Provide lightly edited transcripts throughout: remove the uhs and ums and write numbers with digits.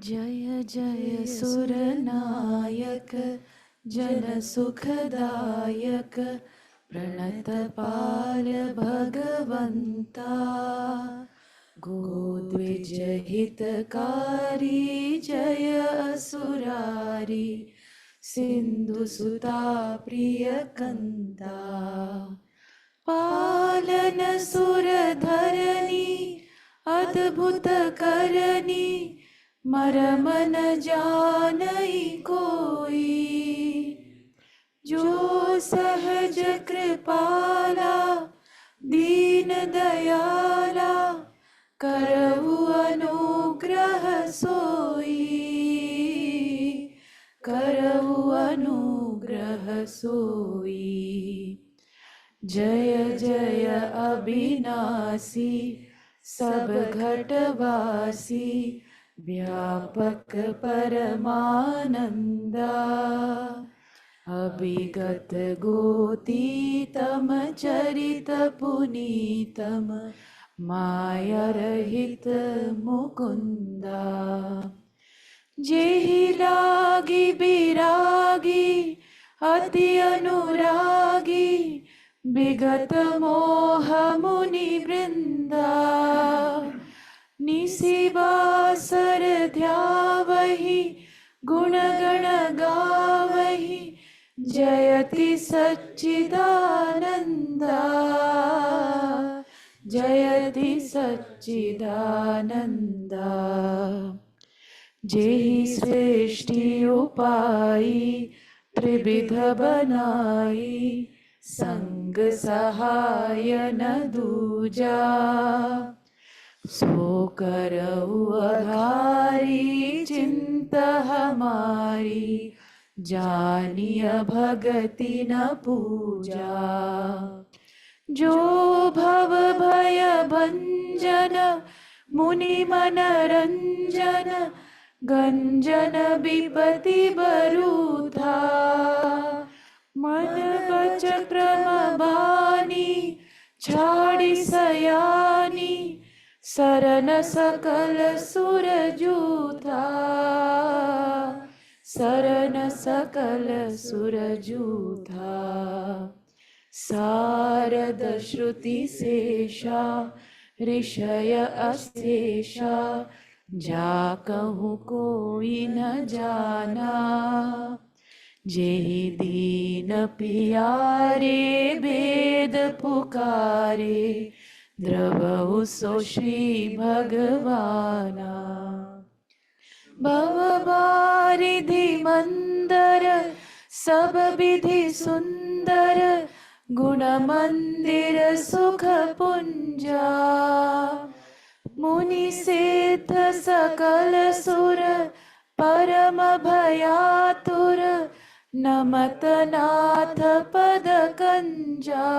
जय जय सुरनायक जन सुखदायक प्रणतपाल भगवंता गोद्विज हितकारी जय असुरारी सिंधु सुता प्रियकंता पालन सुरधरणी अद्भुत करनी मरम न जानई कोई जो सहज कृपाला दीन दयाला करहु अनुग्रह सोई करहु अनुग्रह सोई जय जय अविनाशी सब घटवासी व्यापक परमानंदा अभिगत गोतीतम चरित पुनीतम माया रहित मुकुंदा जेहि लागी बिरागी अति अनुरागी विगत मोह मुनि वृंदा निशिबासर ध्यावहि गुण गण गावहि जयति सच्चिदानंदा जयति सच्चिदानंदा जेहि सृष्टि उपाई त्रिविध बनाई संग सहाय न दूजा सो करऊ आधारी चिंता हमारी जानिय भगति न पूजा जो भव भय भंजन मुनि मनरंजन गंजन विपति बरूथा मन बच क्रम बानी छाड़ी सयानी सरन सकल सुर जूथा सरन सकल सुर जूथा सारद श्रुति शेषा ऋषय अशेषा जा कहूँ कोई न जाना जेहि दीन पियारे वेद पुकारे द्रवहु सो श्री भगवाना भव बारिधि मंदर सब विधि सुंदर गुण मंदिर सुख पुंजा मुनि सिद्ध सकल सुर परम भयातुर नमत नाथ पद कंजा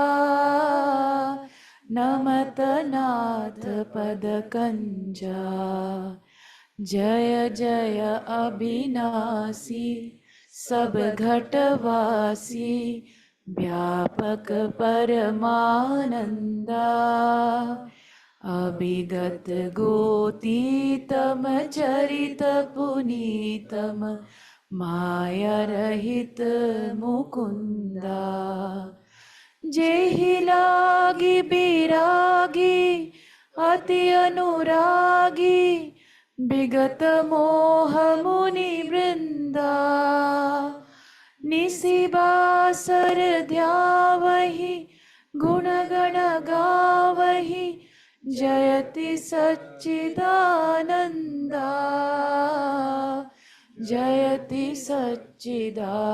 नमत नाथ पद कंजा जय जय अविनाशी सब घटवासी व्यापक परमानंदा अभिगत गोतीतम चरित पुनीतम माया रहित मुकुंदा जेहि लागी बिरागी अति अनुरागी विगत मोह मुनि वृंदा निशिबासर ध्यावहि गुण गण गावहि जयति सच्चिदानंदा जयति Sachchidananda.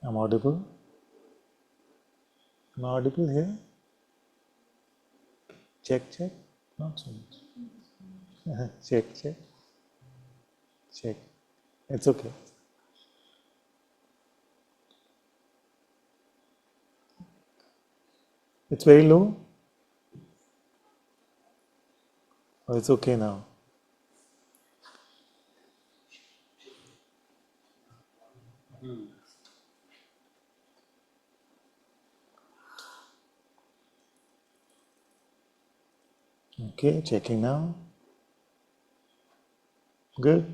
I'm audible? Am I audible here? Check, check. Not so much. Check, check, check. It's okay. It's very low? Oh, it's okay now. Okay, checking now. Good.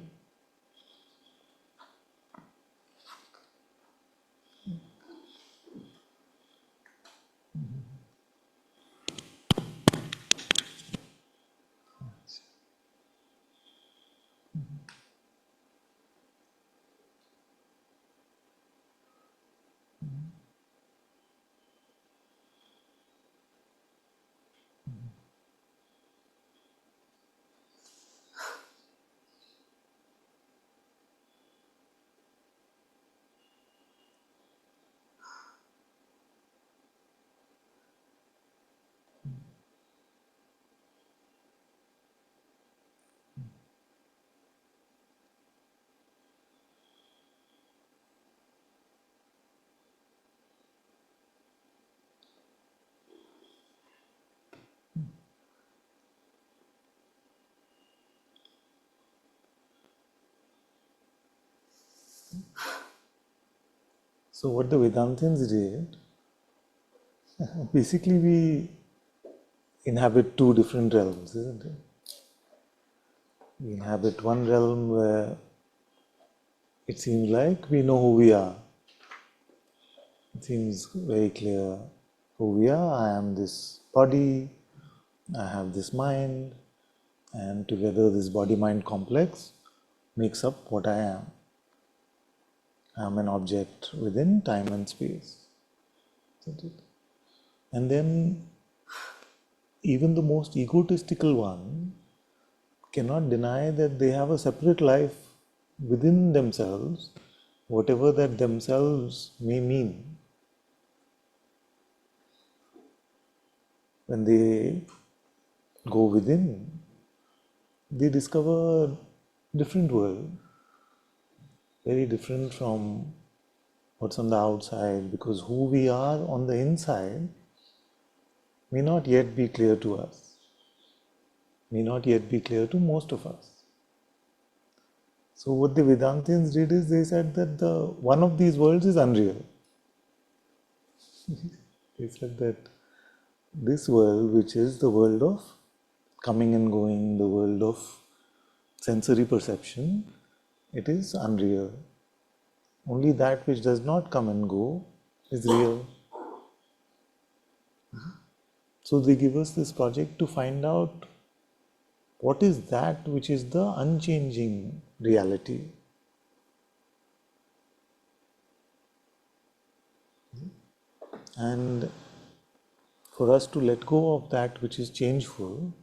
So what the Vedantins did, basically we inhabit two different realms, isn't it? We inhabit one realm where it seems like we know who we are. It seems very clear who we are. I am this body, I have this mind, and together this body-mind complex makes up what I am. I am an object within time and space. Isn't it? And then even the most egotistical one cannot deny that they have a separate life within themselves, whatever that themselves may mean. When they go within, they discover a different world, very different from what's on the outside, because who we are on the inside may not yet be clear to us, may not yet be clear to most of us. So what the Vedantins did is they said that the one of these worlds is unreal. They said that this world, which is the world of coming and going, the world of sensory perception, it is unreal. Only that which does not come and go is real. So they give us this project to find out what is that which is the unchanging reality. And for us to let go of that which is changeful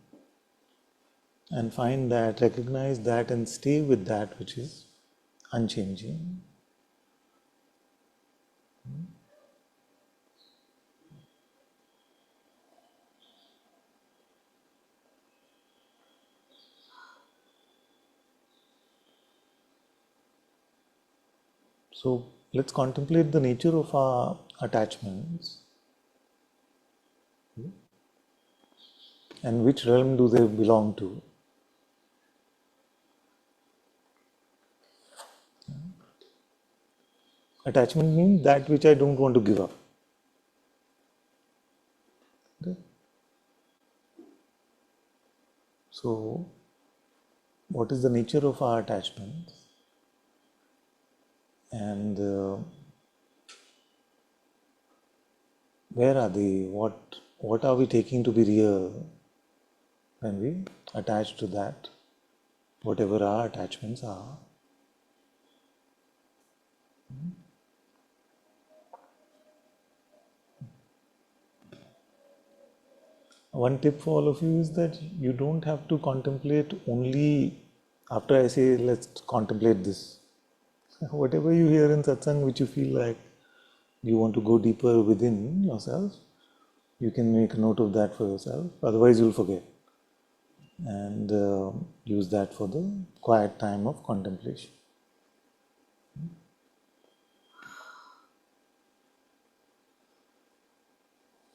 and find that, recognize that, and stay with that which is unchanging. So let's contemplate the nature of our attachments and which realm do they belong to. Attachment means that which I don't want to give up. Okay? So, what is the nature of our attachments? And where are they? What are we taking to be real when we attach to that, whatever our attachments are? One tip for all of you is that you don't have to contemplate only after I say, let's contemplate this. Whatever you hear in satsang which you feel like, you want to go deeper within yourself, you can make a note of that for yourself. Otherwise, you'll forget. And use that for the quiet time of contemplation.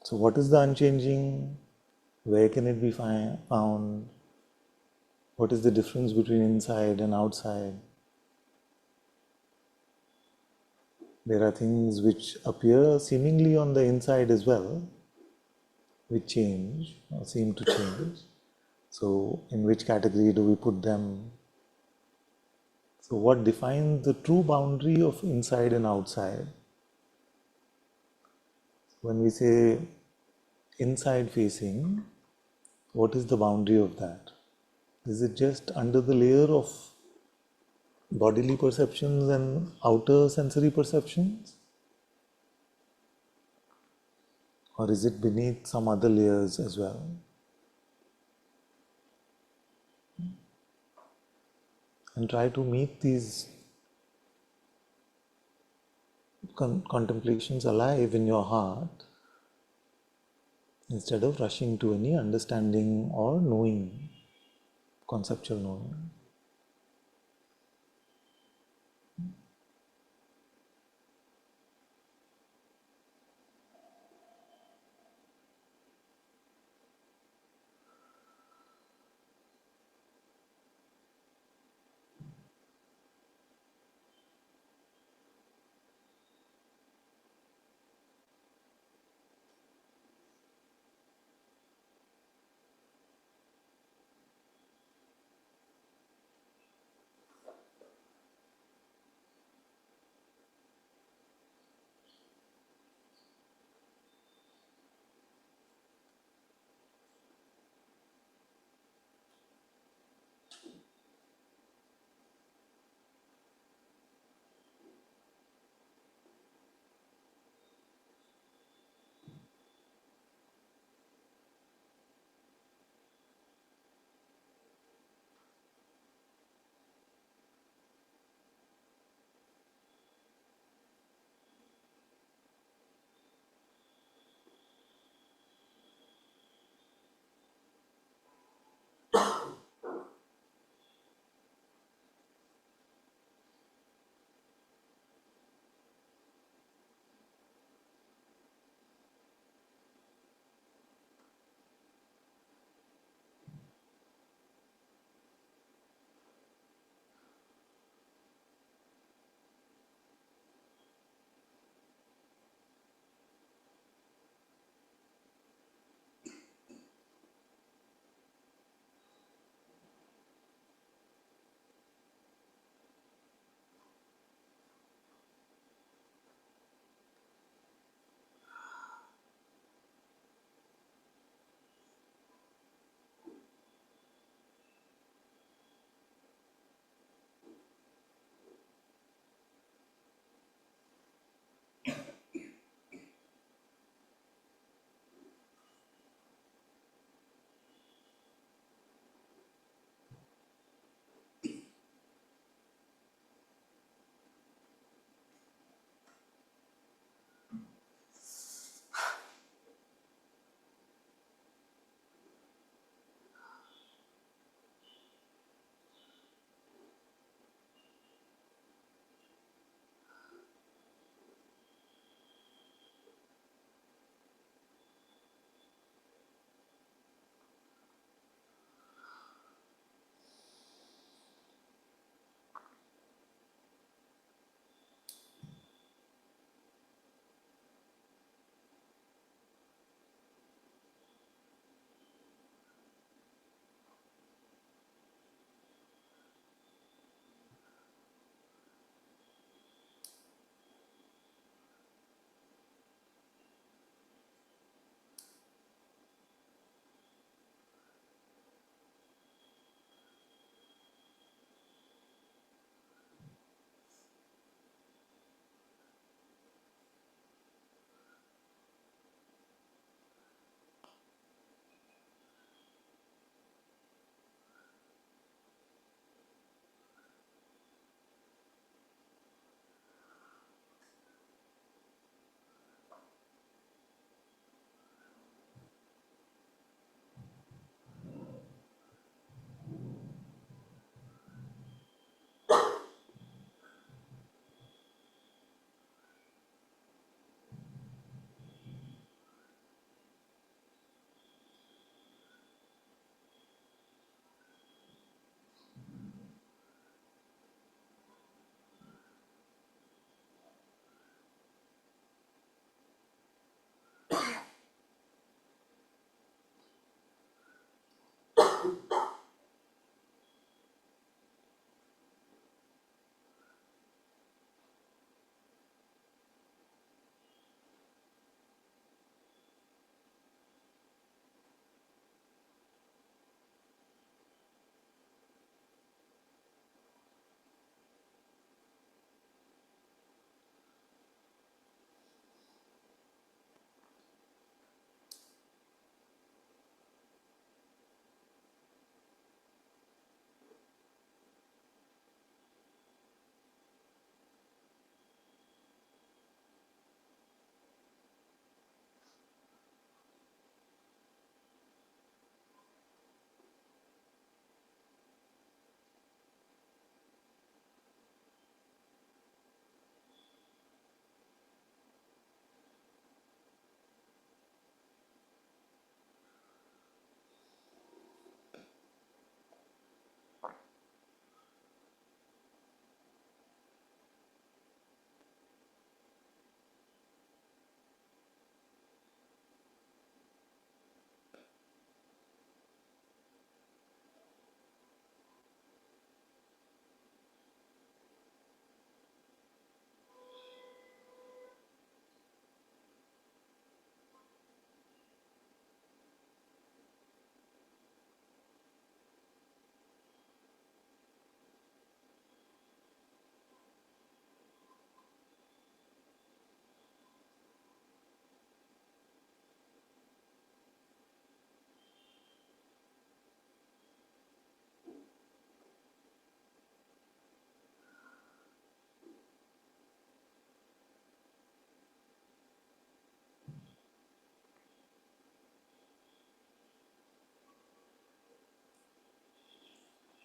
So, what is the unchanging? Where can it be found? What is the difference between inside and outside? There are things which appear seemingly on the inside as well, which change or seem to change. So, in which category do we put them? So, what defines the true boundary of inside and outside? When we say inside facing, what is the boundary of that? Is it just under the layer of bodily perceptions and outer sensory perceptions? Or is it beneath some other layers as well? And try to meet these contemplations alive in your heart instead of rushing to any understanding or knowing, conceptual knowing.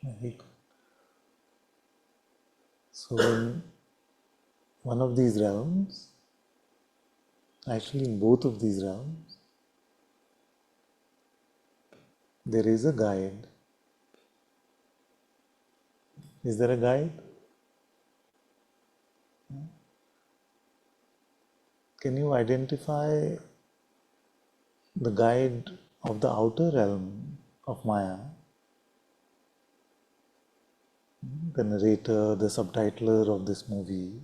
Very good. So in one of these realms, actually in both of these realms, there is a guide. Is there a guide? Can you identify the guide of the outer realm of Maya? The narrator, the subtitler of this movie.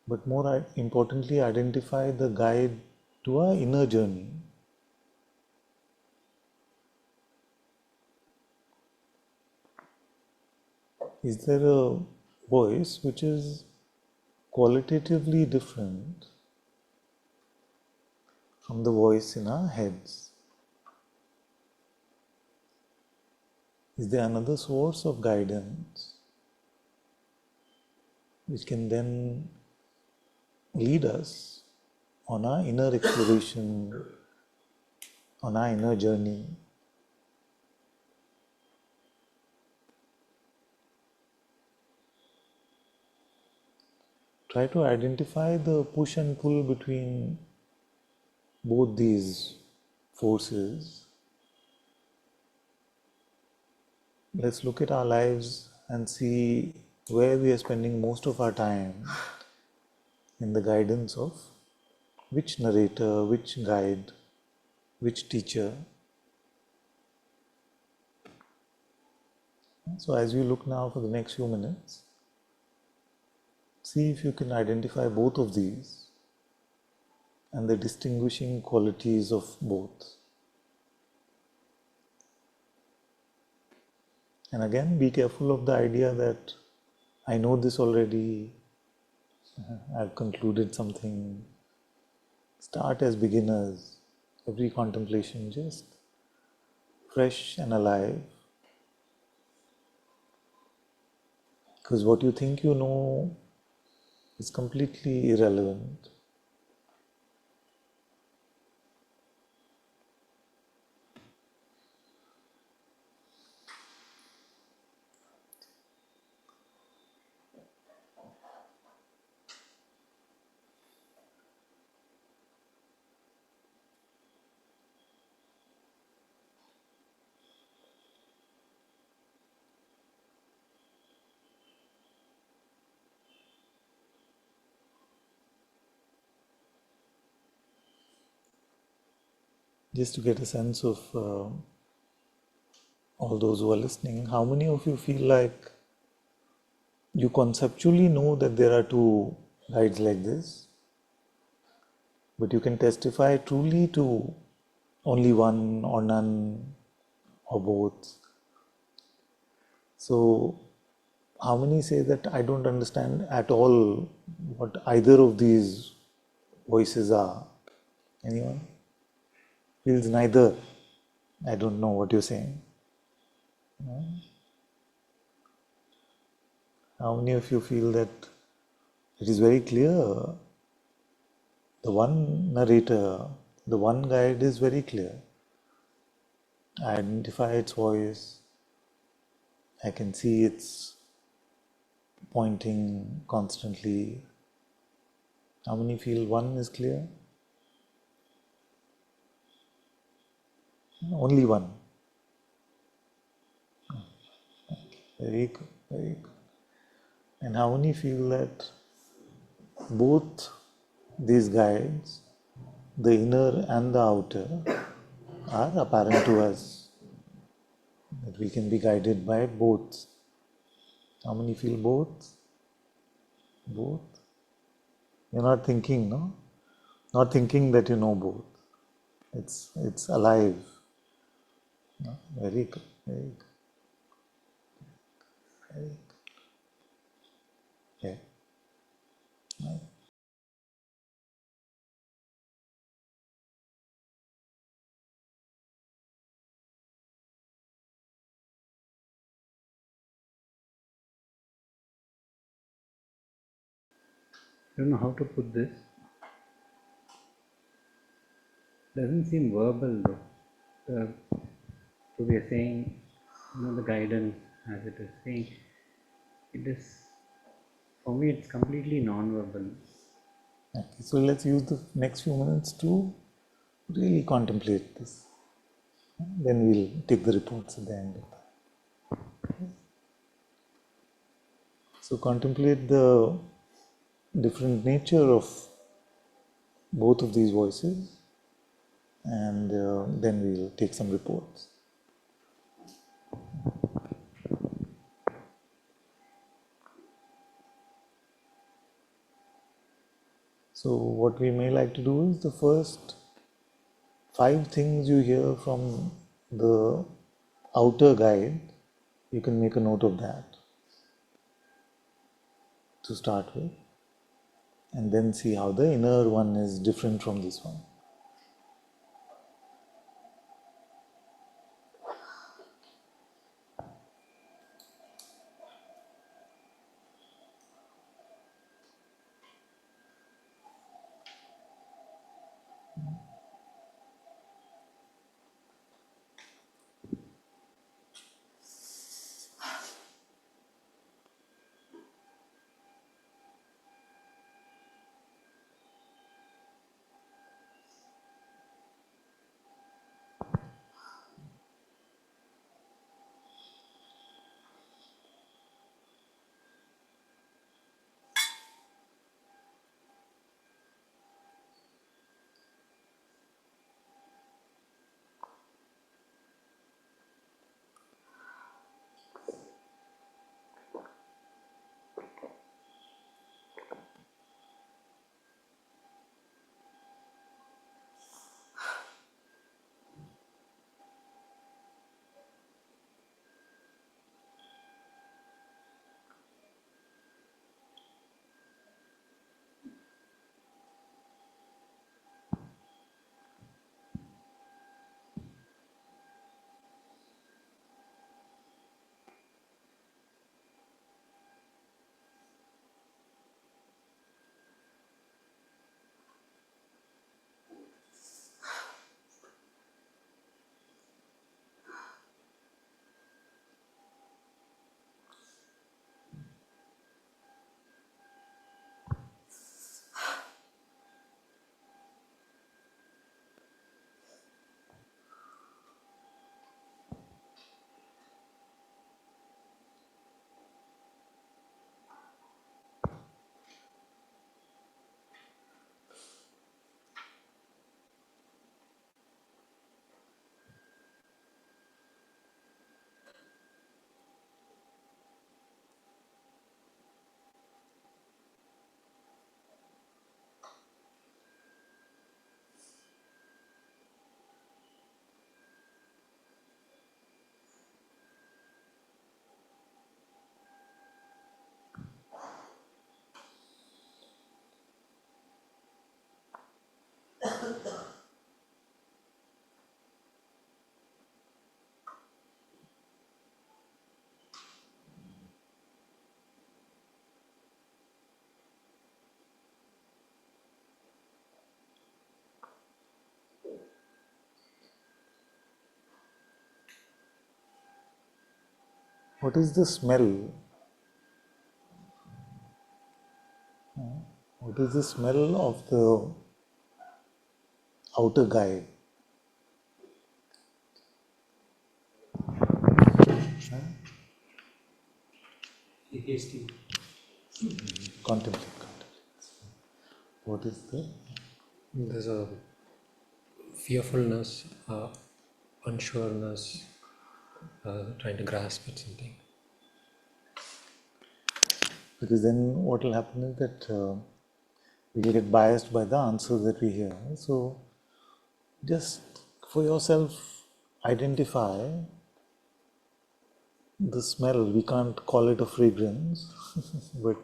But more importantly, identify the guide to our inner journey. Is there a voice which is qualitatively different from the voice in our heads? Is there another source of guidance which can then lead us on our inner exploration, on our inner journey? Try to identify the push and pull between both these forces. Let's look at our lives and see where we are spending most of our time in the guidance of which narrator, which guide, which teacher. So as we look now for the next few minutes, see if you can identify both of these and the distinguishing qualities of both. And again, be careful of the idea that I know this already, I've concluded something. Start as beginners, every contemplation just fresh and alive. Because what you think you know is completely irrelevant. Just to get a sense of all those who are listening, how many of you feel like you conceptually know that there are two guides like this, but you can testify truly to only one or none or both? So, how many say that I don't understand at all what either of these voices are? Anyone? Feels neither. I don't know what you're saying. How many of you feel that it is very clear? The one narrator, the one guide is very clear. I identify its voice. I can see it's pointing constantly. How many feel one is clear? Only one. Very good, very good. And how many feel that both these guides, the inner and the outer, are apparent to us? That we can be guided by both. How many feel both? Both? You're not thinking, no? Not thinking that you know both. It's alive. No? Very good, very good, very good. Yeah. Right. I don't know how to put this. Doesn't seem verbal though. So we are saying the guidance, as it is saying, it is, for me, it's completely non-verbal. Okay, so let's use the next few minutes to really contemplate this. Then we'll take the reports at the end of that. So contemplate the different nature of both of these voices, and then we'll take some reports. So what we may like to do is the first 5 things you hear from the outer guide, you can make a note of that to start with, and then see how the inner one is different from this one. What is the smell? What is the smell of the outer guide? Hasty. Contemplate, contemplate. What is the? There's a fearfulness, unsureness, trying to grasp at something. Because then what will happen is that we will get biased by the answer that we hear. So just for yourself identify the smell. We can't call it a fragrance, but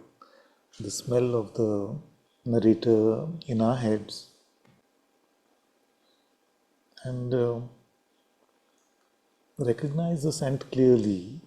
the smell of the narrator in our heads, and recognize the scent clearly.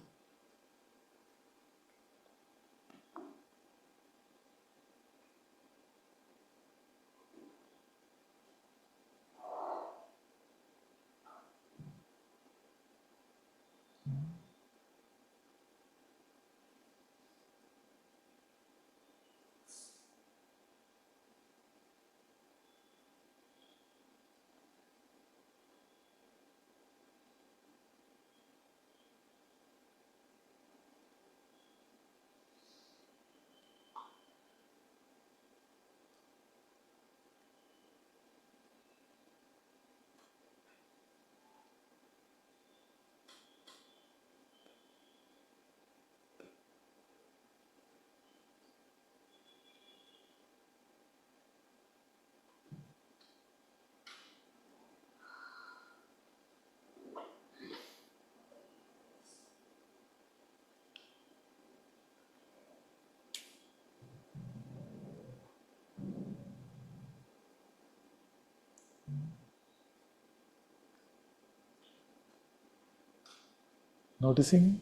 Noticing?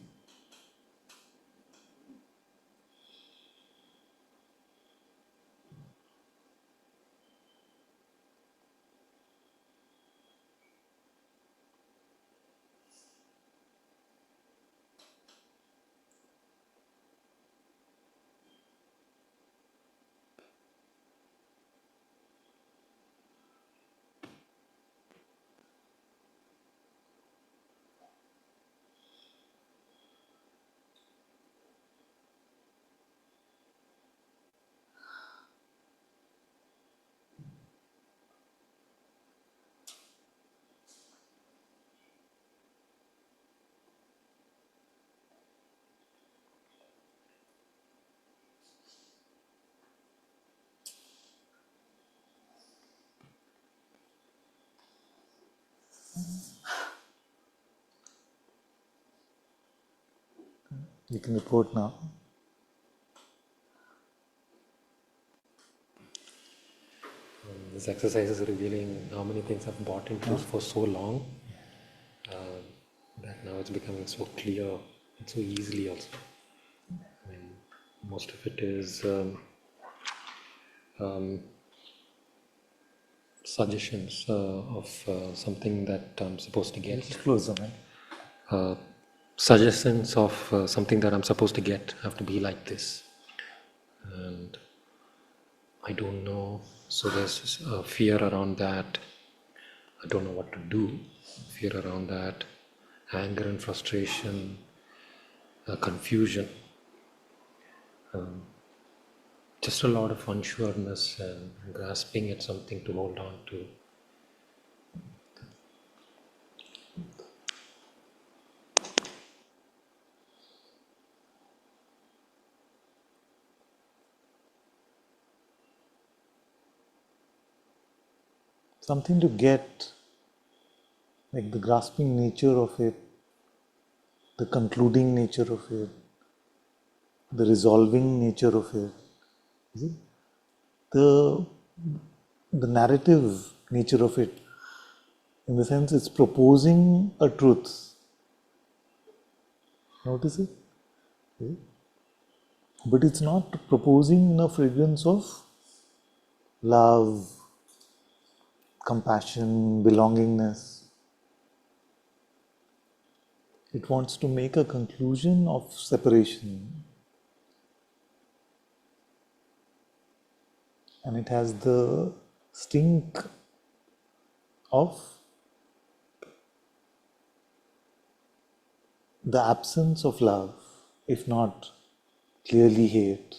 You can report now. This exercise is revealing how many things I've bought into for so long that now it's becoming so clear and so easily also. I mean, most of it is suggestions of something that I'm supposed to get. Closer, man. Suggestions of something that I'm supposed to get. I have to be like this. And I don't know. So there's fear around that. I don't know what to do. Fear around that. Anger and frustration. Confusion. Just a lot of unsureness and grasping at something to hold on to. Something to get, like the grasping nature of it, the concluding nature of it, the resolving nature of it, is it? The narrative nature of it, in the sense it's proposing a truth. Notice it? Is it? But it's not proposing in a fragrance of love, compassion, belongingness. It wants to make a conclusion of separation. And it has the stink of the absence of love, if not clearly hate.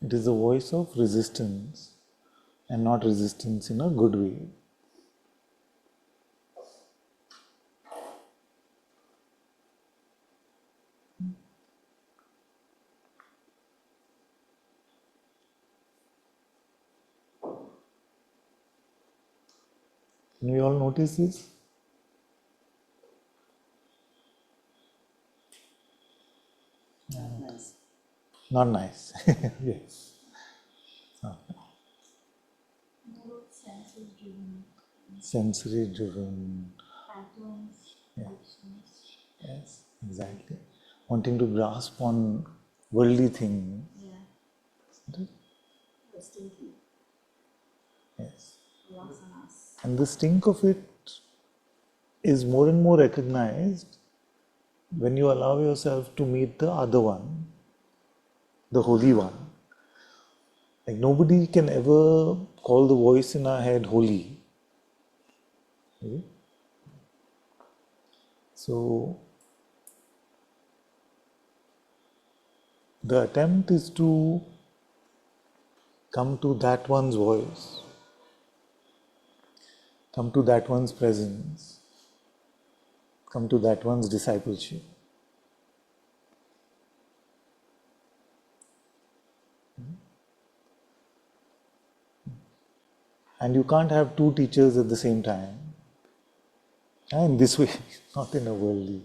It is the voice of resistance, and not resistance in a good way. Can we all notice this? Nice. Not nice. Yes. More sensory driven Sensory driven. patterns, Yeah. actions. Yes, exactly. Wanting to grasp on worldly things. Yeah. Isn't it? Distinctly. Yes. Vasanas. And the stink of it is more and more recognized when you allow yourself to meet the other one, the Holy One. Like nobody can ever call the voice in our head holy. Okay? So the attempt is to come to that one's voice, come to that one's presence, come to that one's discipleship. And you can't have two teachers at the same time. And this way, not in a worldly,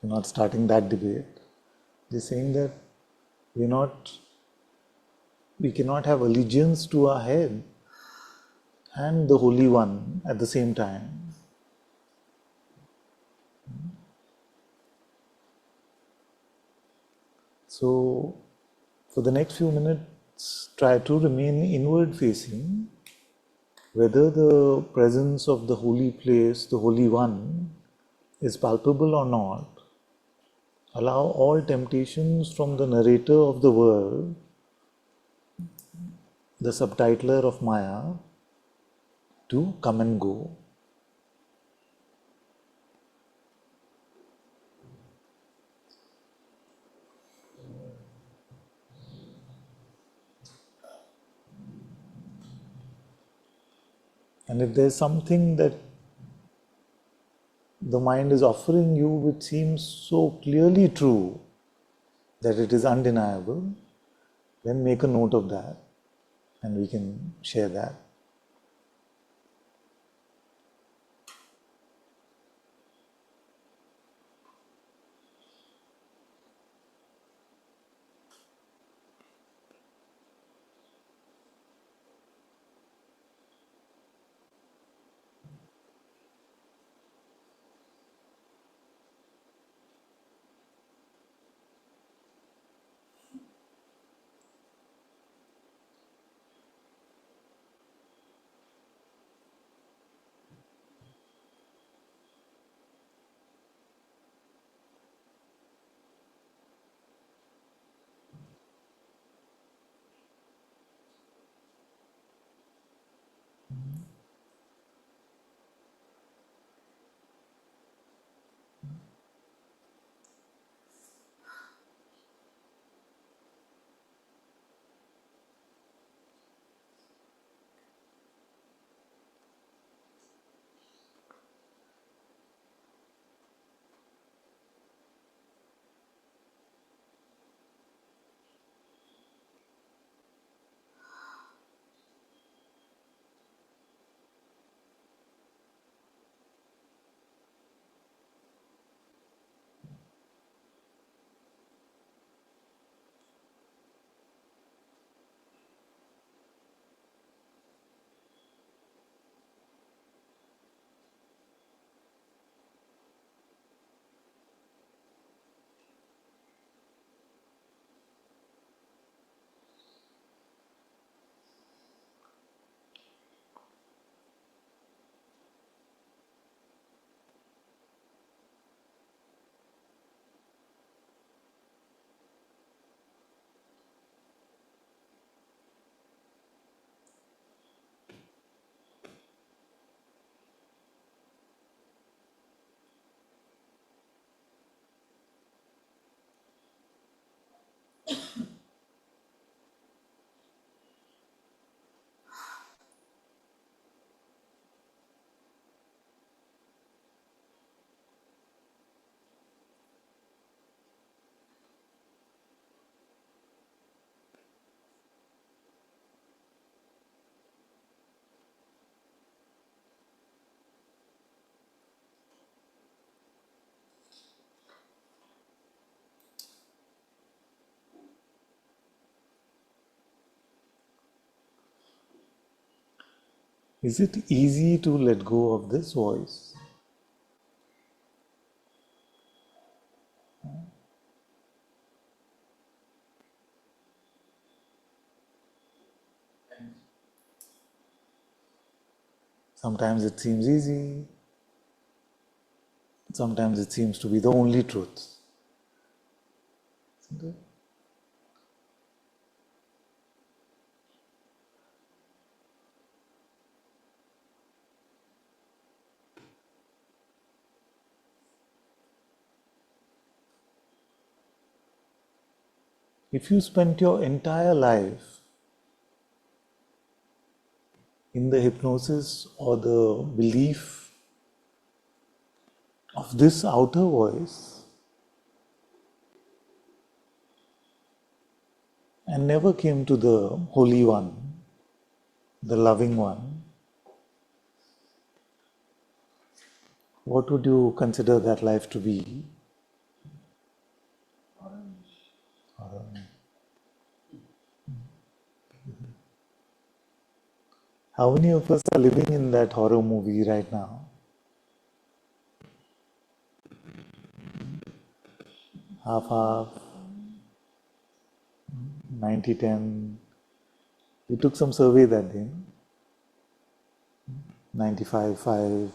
you're not starting that debate. Just saying that we cannot have allegiance to our head and the Holy One at the same time. So, for the next few minutes, try to remain inward facing, whether the presence of the holy place, the Holy One, is palpable or not. Allow all temptations from the narrator of the world, the subtitler of Maya, to come and go. And if there's something that the mind is offering you which seems so clearly true that it is undeniable, then make a note of that and we can share that. Is it easy to let go of this voice? Sometimes it seems easy, sometimes it seems to be the only truth. Isn't it? If you spent your entire life in the hypnosis or the belief of this outer voice and never came to the Holy One, the Loving One, what would you consider that life to be? How many of us are living in that horror movie right now? Half, 90-10. We took some survey that day. 95-5.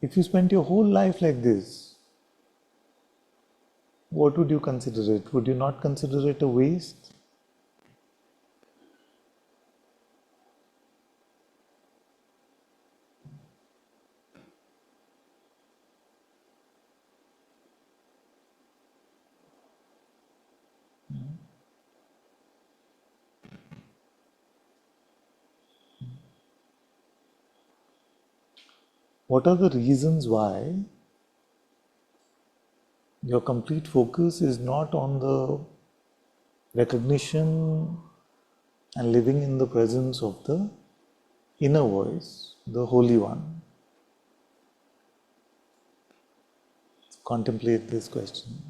If you spent your whole life like this, what would you consider it? Would you not consider it a waste? What are the reasons why your complete focus is not on the recognition and living in the presence of the inner voice, the Holy One? Contemplate this question.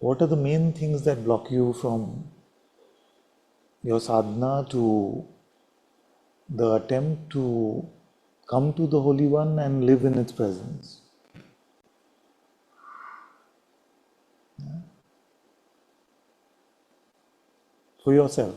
What are the main things that block you from your sadhana to the attempt to come to the Holy One and live in its presence? For yourself.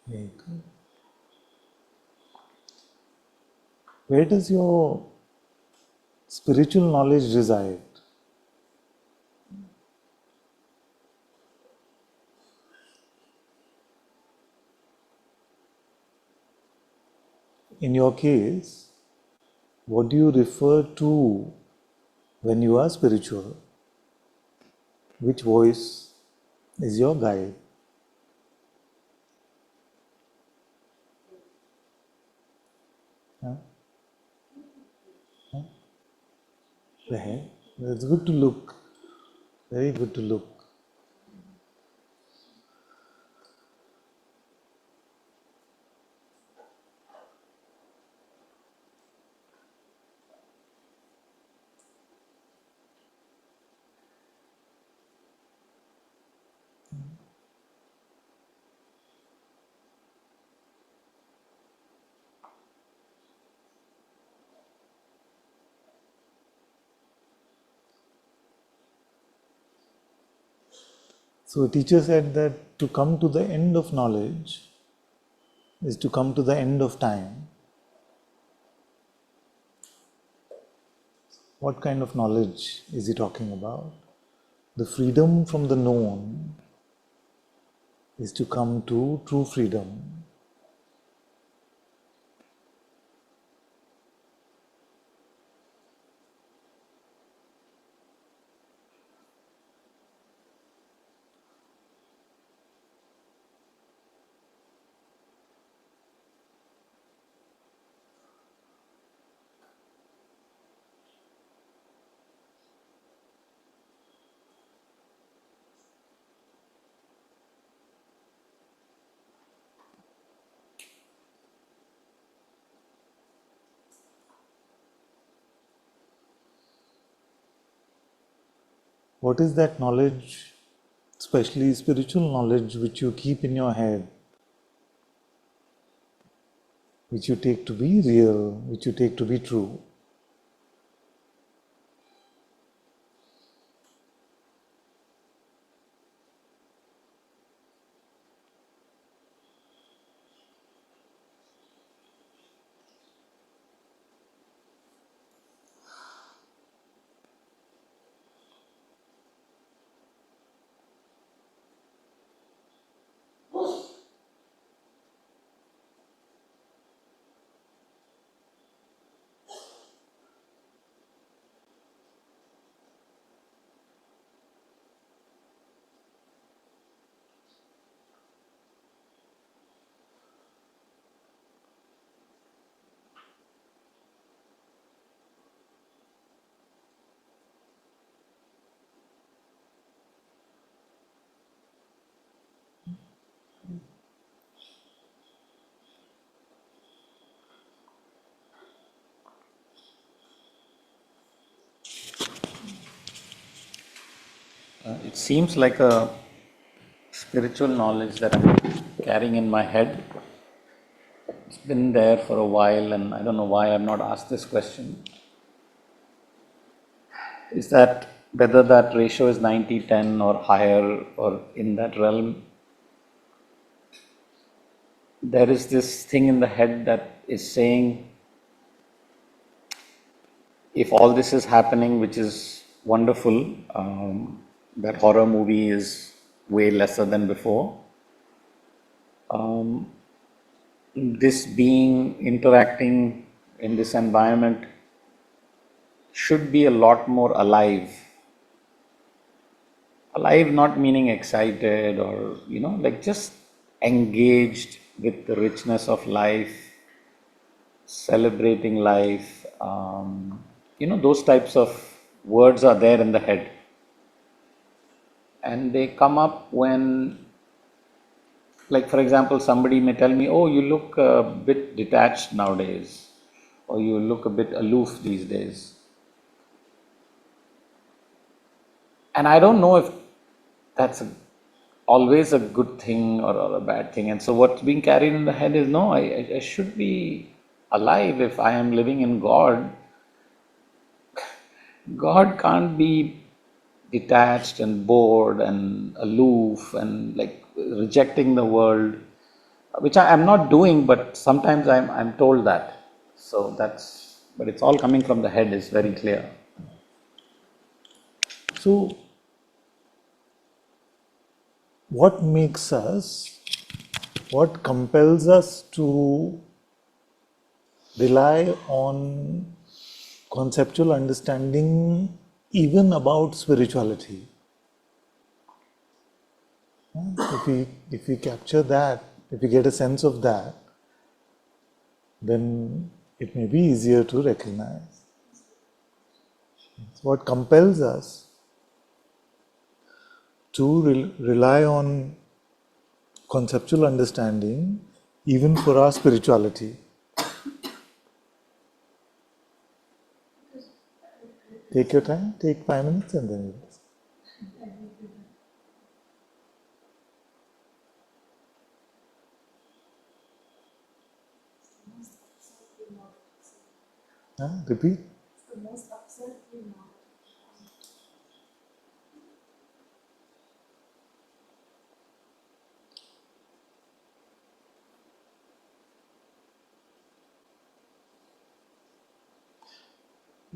Very good. Where does your spiritual knowledge reside? in your case, what do you refer to when you are spiritual? Which voice is your guide? Huh? Huh? The head? It's good to look. Very good to look. So a teacher said that to come to the end of knowledge is to come to the end of time. What kind of knowledge is he talking about? The freedom from the known is to come to true freedom. What is that knowledge, especially spiritual knowledge, which you keep in your head, which you take to be real, which you take to be true? It seems like a spiritual knowledge that I'm carrying in my head. It's been there for a while, and I don't know why I've not asked this question. Is that whether that ratio is 90-10 or higher or in that realm? There is this thing in the head that is saying, if all this is happening, which is wonderful, that horror movie is way lesser than before. This being interacting in this environment should be a lot more alive. Alive not meaning excited or, like just engaged with the richness of life, celebrating life. Those types of words are there in the head. And they come up when, like for example, somebody may tell me, oh, you look a bit detached nowadays, or you look a bit aloof these days. And I don't know if that's always a good thing or a bad thing. And so what's being carried in the head is, no, I should be alive if I am living in God. God can't be detached and bored and aloof and like rejecting the world, which I'm not doing, but sometimes I'm told that. So but it's all coming from the head, is very clear. So, what compels us to rely on conceptual understanding even about spirituality. If we capture that, if we get a sense of that, then it may be easier to recognize. It's what compels us to rely on conceptual understanding even for our spirituality. Take your time, take 5 minutes and then you listen. Repeat. The most absolutely not.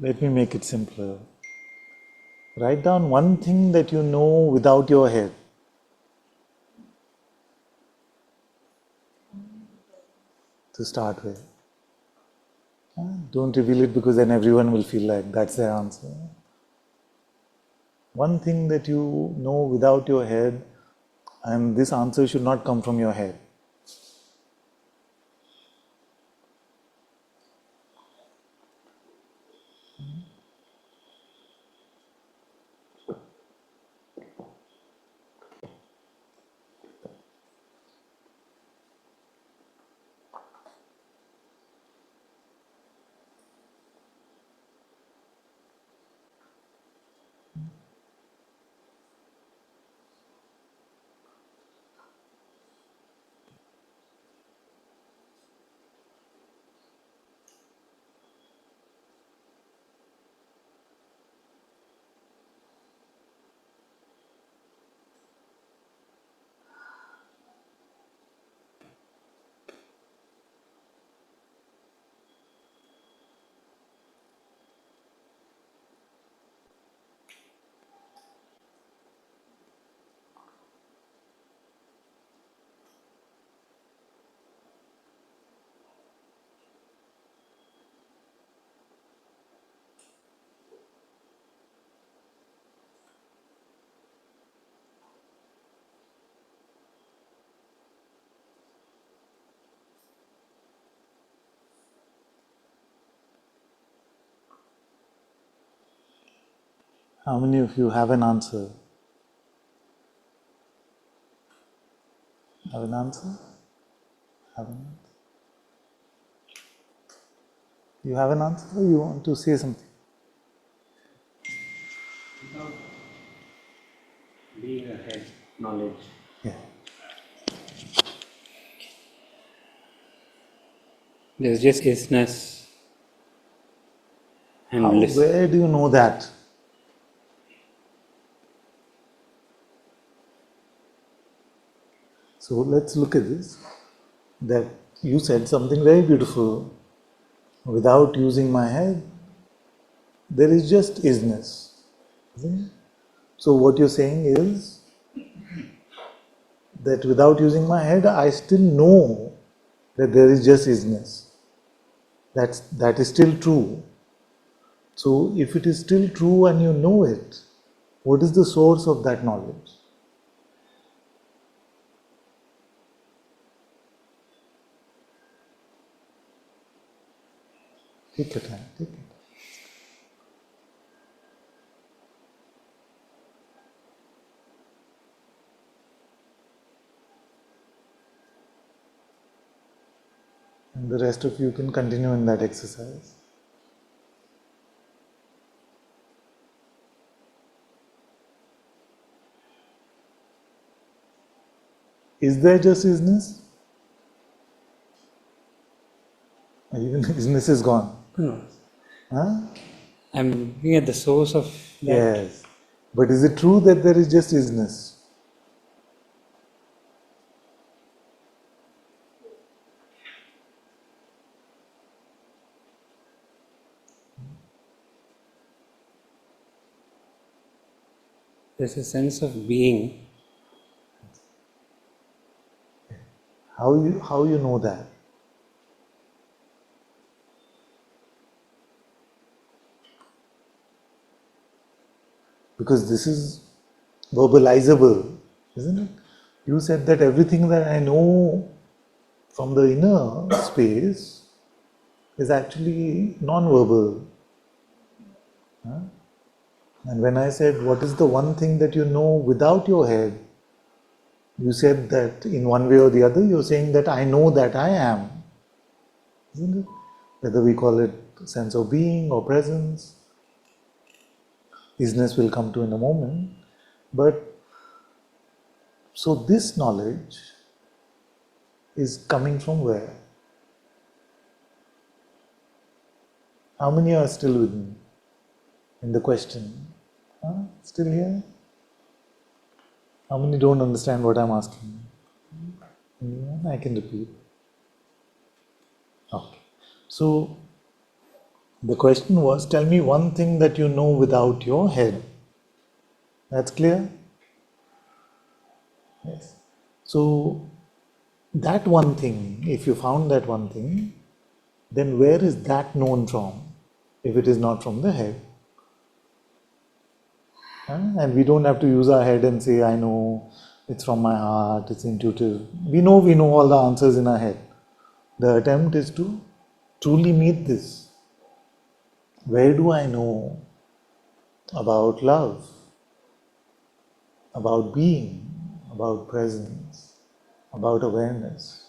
Let me make it simpler. Write down one thing that you know without your head. To start with. Don't reveal it because then everyone will feel like that's their answer. One thing that you know without your head, and this answer should not come from your head. How many of you have an answer? Have an answer? Have an answer? You have an answer or you want to say something? Being ahead, knowledge. Yeah. There's just isness and bliss. Where do you know that? So let's look at this. That you said something very beautiful. Without using my head, there is just isness. Isn't it? So what you're saying is that without using my head, I still know that there is just isness. That is still true. So if it is still true and you know it, what is the source of that knowledge? Take your time, take it. And the rest of you can continue in that exercise. Is there just isness? Or even isness is gone? No. Huh? I'm looking at the source of that. Yes. But is it true that there is just isness? There's a sense of being. How you know that? because this is verbalizable, isn't it? You said that everything that I know from the inner space is actually non-verbal. Huh? And when I said, what is the one thing that you know without your head? You said that in one way or the other, you're saying that I know that I am. Isn't it? Whether we call it sense of being or presence, isness will come to in a moment. But so this knowledge is coming from where? How many are still with me in the question? Huh? Still here? How many don't understand what I'm asking? Anyone? I can repeat. Okay. So the question was, tell me one thing that you know without your head. That's clear? Yes. So that one thing, if you found that one thing, then where is that known from? If it is not from the head. And we don't have to use our head and say, I know, it's from my heart, it's intuitive. We know all the answers in our head. The attempt is to truly meet this. Where do I know about love, about being, about presence, about awareness?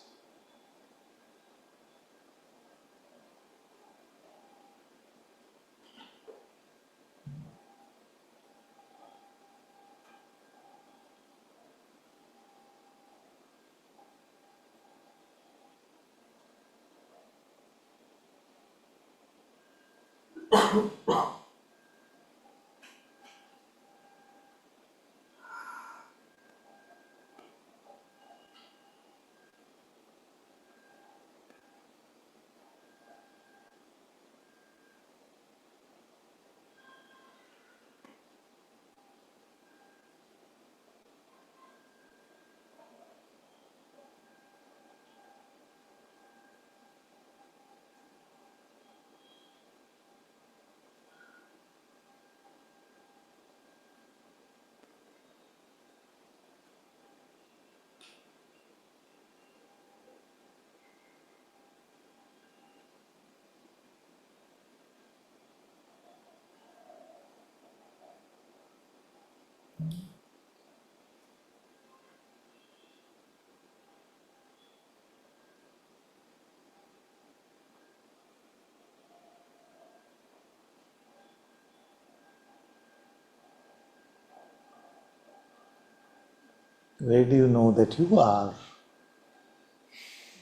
Where do you know that you are,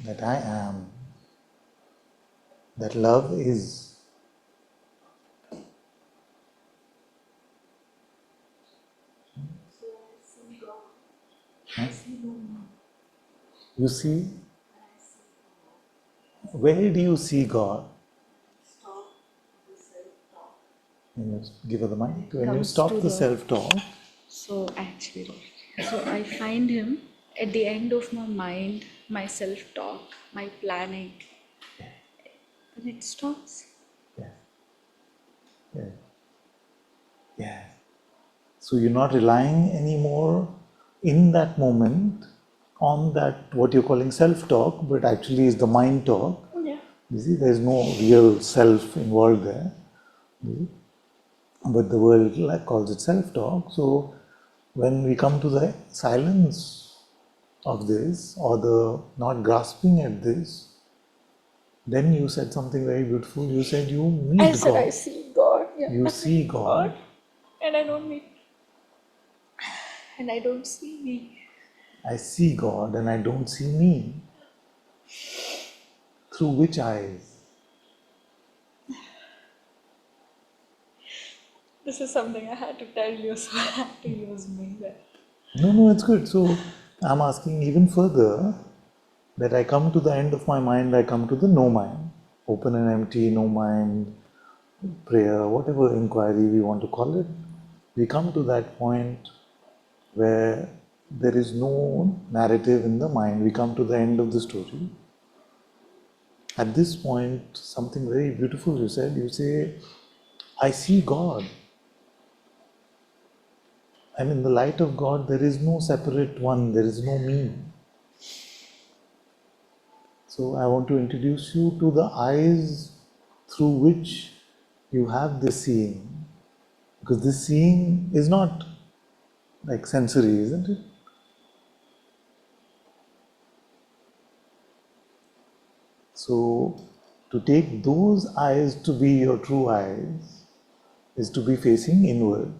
that I am, that love is? So I see God. Huh? I see no one. You see? I see God. Where do you see God? Stop the self-talk. When you give her the mic, when you Comes stop to the the- self-talk, So actually, so I find him at the end of my mind, my self-talk, my planning, and it stops. yeah, yeah, yeah. So you're not relying anymore in that moment on that what you're calling self-talk, but actually is the mind talk. Yeah. You see, there's no real self involved there. But the world calls it self-talk. So when we come to the silence of this, or the not grasping at this, then you said something very beautiful. You said you I meet said I God. see God. Yeah. You see God. And I don't meet. And I don't see me. I see God and I don't see me. Through which eyes? This is something I had to tell you, so I had to use me there. No, it's good. So I'm asking even further that I come to the end of my mind, I come to the no mind. Open and empty, no mind, prayer, whatever inquiry we want to call it. We come to that point where there is no narrative in the mind. We come to the end of the story. At this point, something very beautiful you said. You say, I see God. And in the light of God, there is no separate one, there is no me. So I want to introduce you to the eyes through which you have this seeing. Because this seeing is not like sensory, isn't it? So to take those eyes to be your true eyes is to be facing inward.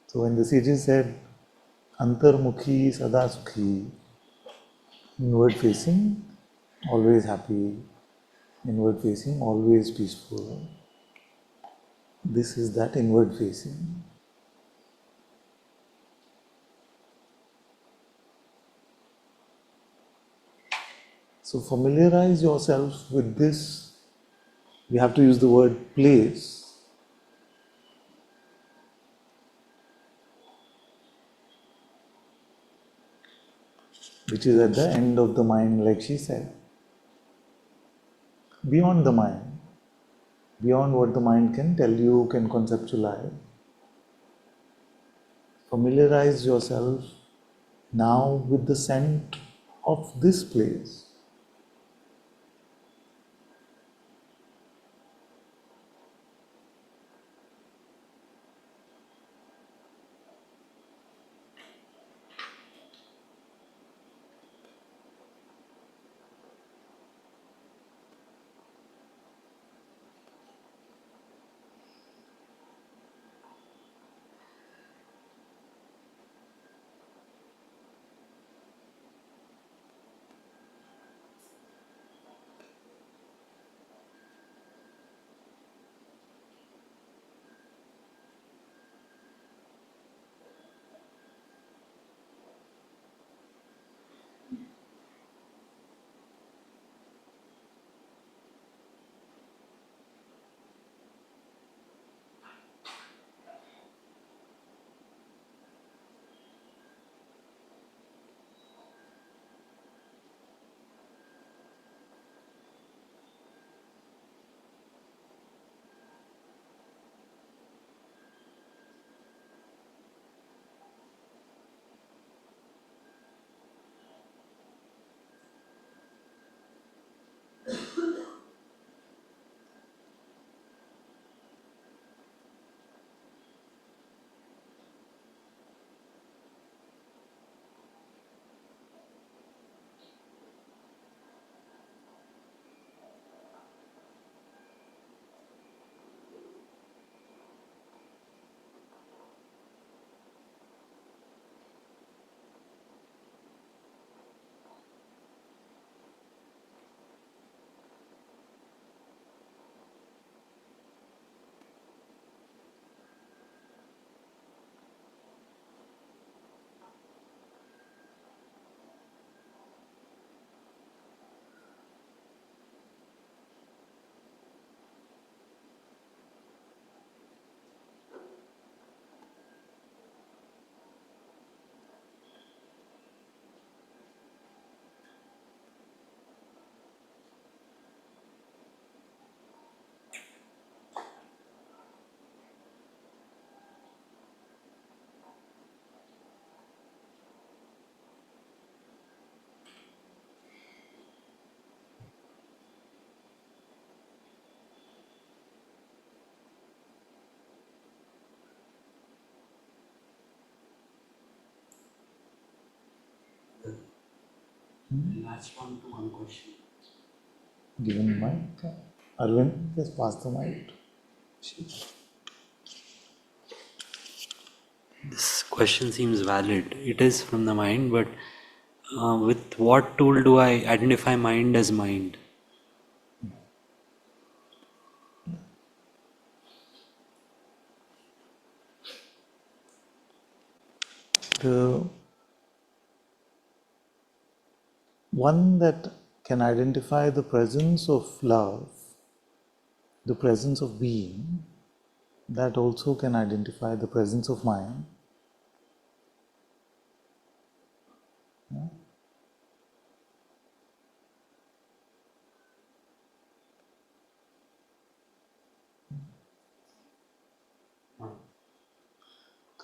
So when the sages said Antarmukhi Sada Sukhi, inward facing, always happy, inward facing, always peaceful. This is that inward facing. So familiarize yourself with this. We have to use the word place, which is at the end of the mind, like she said. Beyond the mind, beyond what the mind can tell you, can conceptualize. Familiarize yourself now with the scent of this place. Last one to one question. Given the mic, Arvind, just pass the mic. This question seems valid. It is from the mind, but with what tool do I identify mind as mind? The one that can identify the presence of love, the presence of being, that also can identify the presence of mind.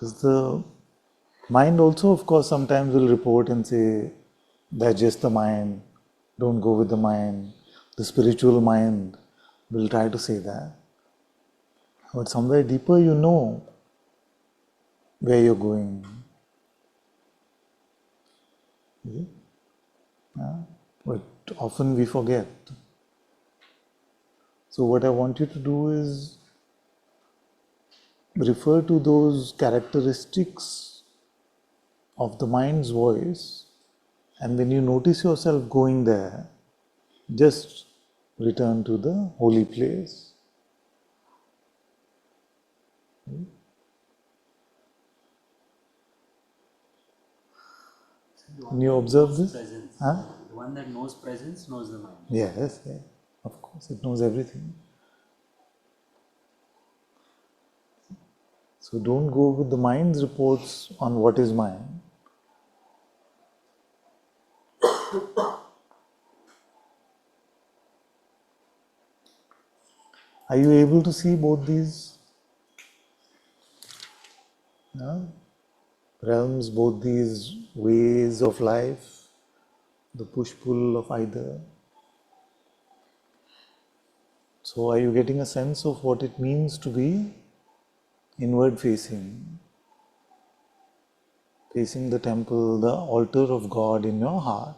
Because the mind also, of course, sometimes will report and say, that's just the mind, don't go with the mind. The spiritual mind will try to say that. But somewhere deeper you know where you're going. Is it? Yeah? But often we forget. So what I want you to do is refer to those characteristics of the mind's voice, and when you notice yourself going there, just return to the holy place. When you observe this, Presence. huh? The one that knows presence knows the mind. Yes, of course, it knows everything. So don't go with the mind's reports on what is mind. Are you able to see both these realms, both these ways of life, the push-pull of either? So are you getting a sense of what it means to be inward facing, facing the temple, the altar of God in your heart?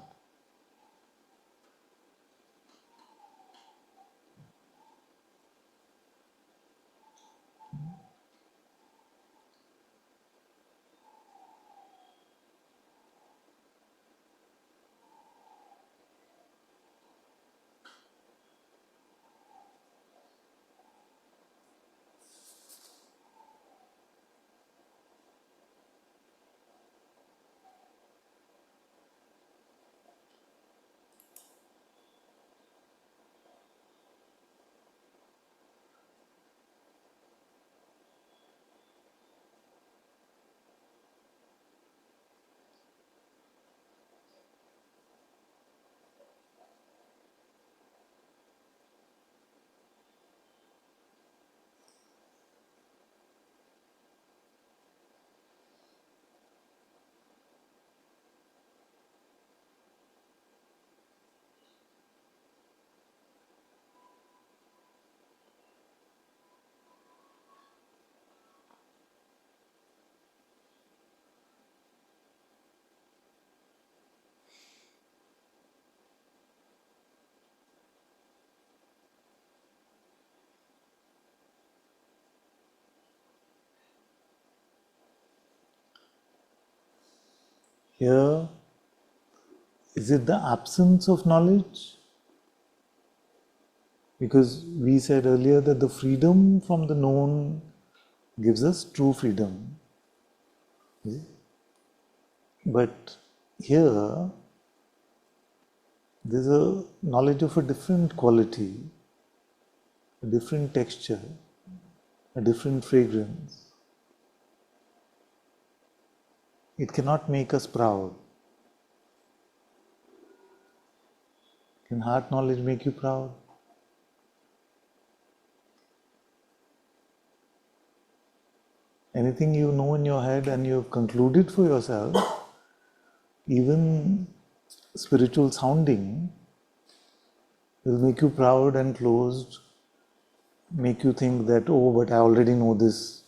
Here, is it the absence of knowledge? Because we said earlier that the freedom from the known gives us true freedom. But here, there's a knowledge of a different quality, a different texture, a different fragrance. It cannot make us proud. Can heart knowledge make you proud? Anything you know in your head and you've concluded for yourself, even spiritual sounding, will make you proud and closed, make you think that, oh, but I already know this.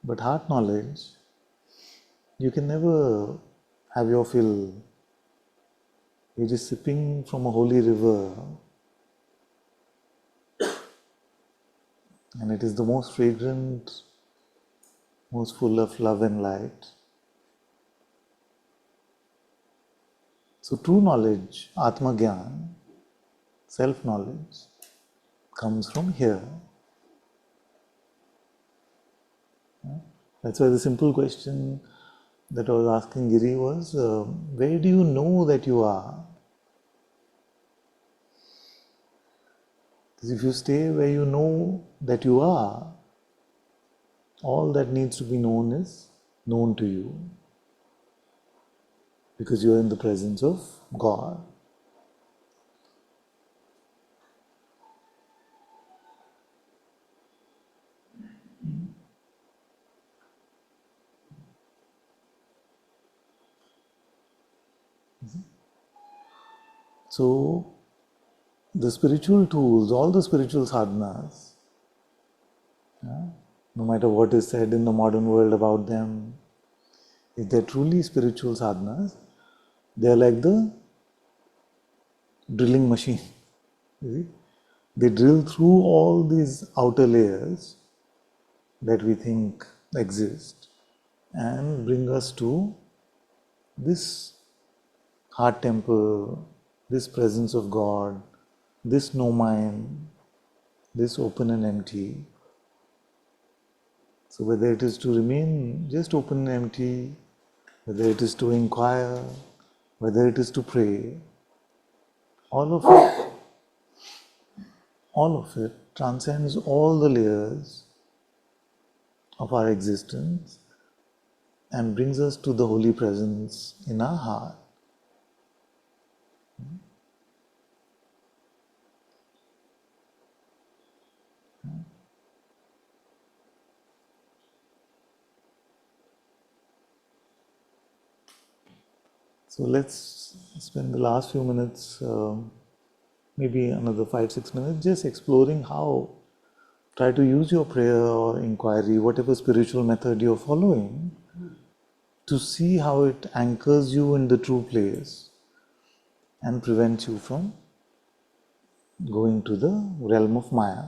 But heart knowledge, you can never have your fill. You're just sipping from a holy river, and it is the most fragrant, most full of love and light. So true knowledge, Atma Gyan, self-knowledge, comes from here. That's why the simple question that I was asking Giri was, where do you know that you are? Because if you stay where you know that you are, all that needs to be known is known to you. Because you are in the presence of God. So, the spiritual tools, all the spiritual sadhanas, no matter what is said in the modern world about them, if they're truly spiritual sadhanas, they're like the drilling machine. You see? They drill through all these outer layers that we think exist and bring us to this heart temple, this presence of God, this no mind, this open and empty. So whether it is to remain just open and empty, whether it is to inquire, whether it is to pray, all of it transcends all the layers of our existence and brings us to the holy presence in our heart. So let's spend the last few minutes, maybe another 5-6 minutes, just exploring how. Try to use your prayer or inquiry, whatever spiritual method you're following, to see how it anchors you in the true place and prevents you from going to the realm of Maya.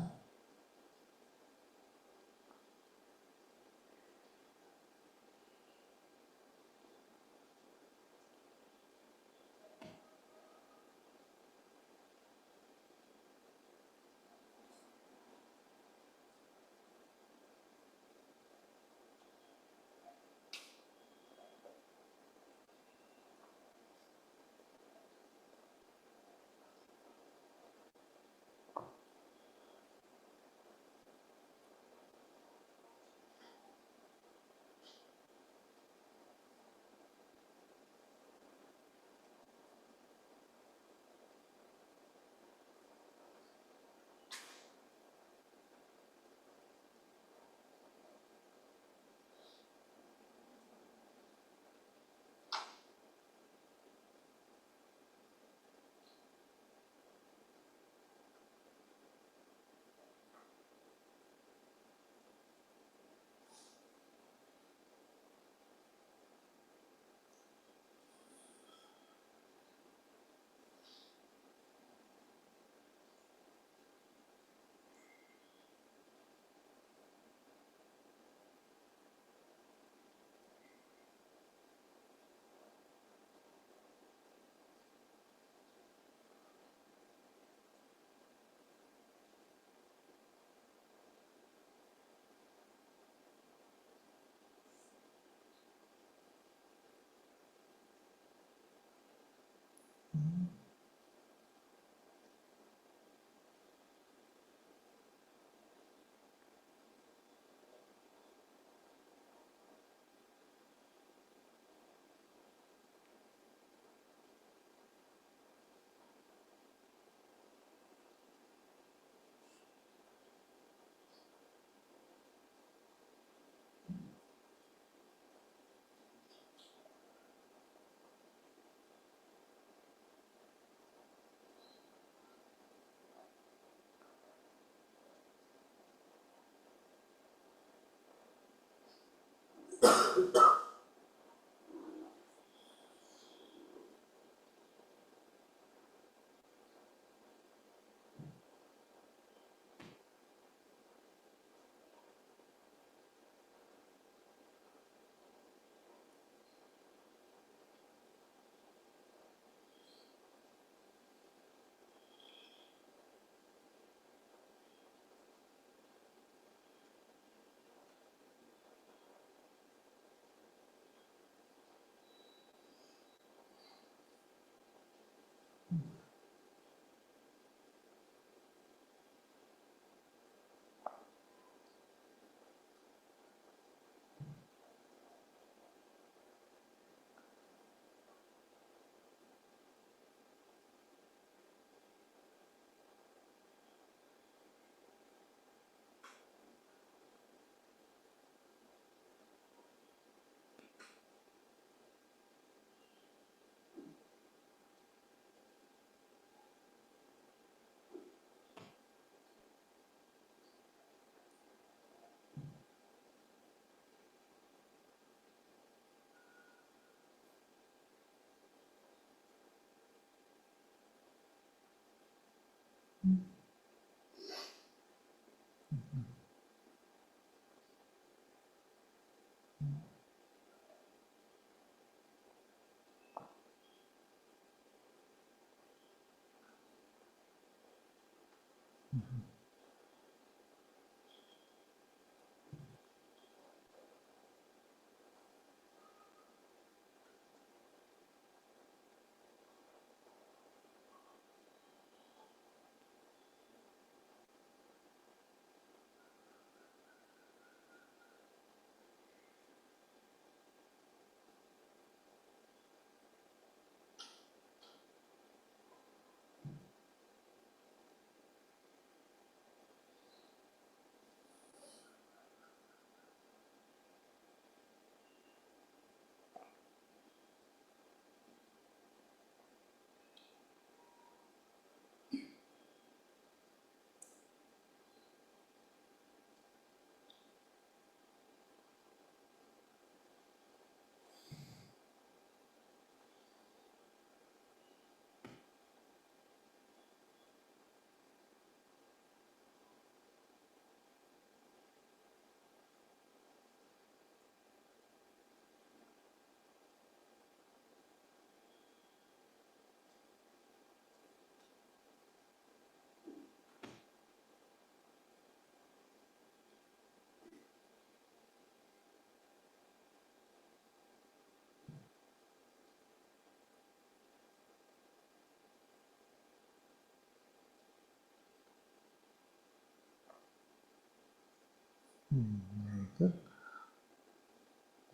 Very good.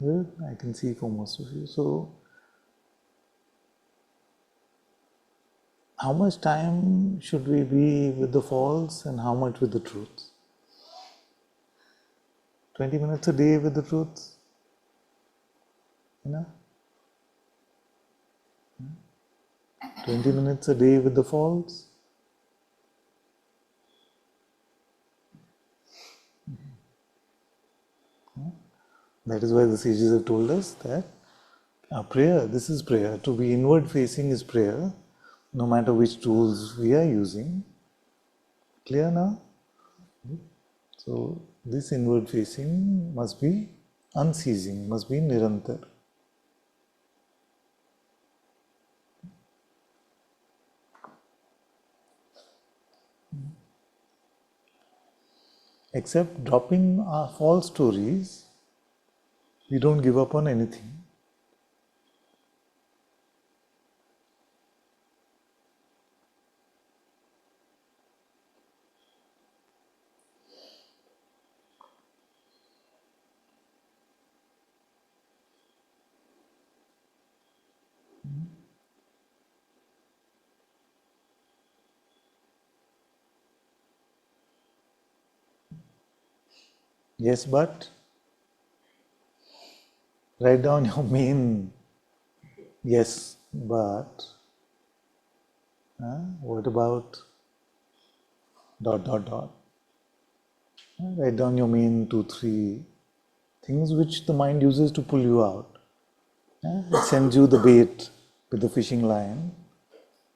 Good. I can see for most of you. So, how much time should we be with the false and how much with the truth? 20 minutes a day with the truth? You know? 20 minutes a day with the false? That is why the sages have told us that our prayer, this is prayer. To be inward facing is prayer, no matter which tools we are using. Clear now? So, this inward facing must be unceasing, must be nirantar. Except dropping our false stories, we don't give up on anything. Yes, but write down your main yes, but what about dot dot dot? Write down your main 2, 3 things which the mind uses to pull you out. It sends you the bait with the fishing line.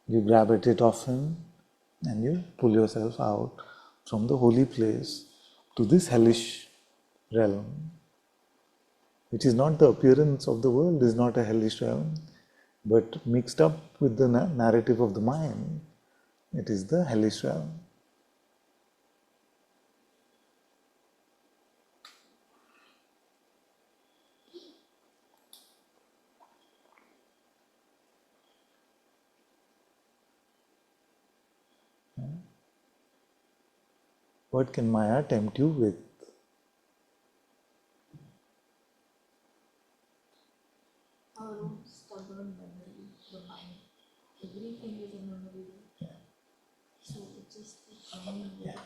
You grab at it often and you pull yourself out from the holy place to this hellish realm, which is not the appearance of the world, is not a hellish realm, but mixed up with the narrative of the mind, it is the hellish realm. What can Maya tempt you with? Our own stubborn memory, the mind. Everything is a memory. So it just keeps coming with it.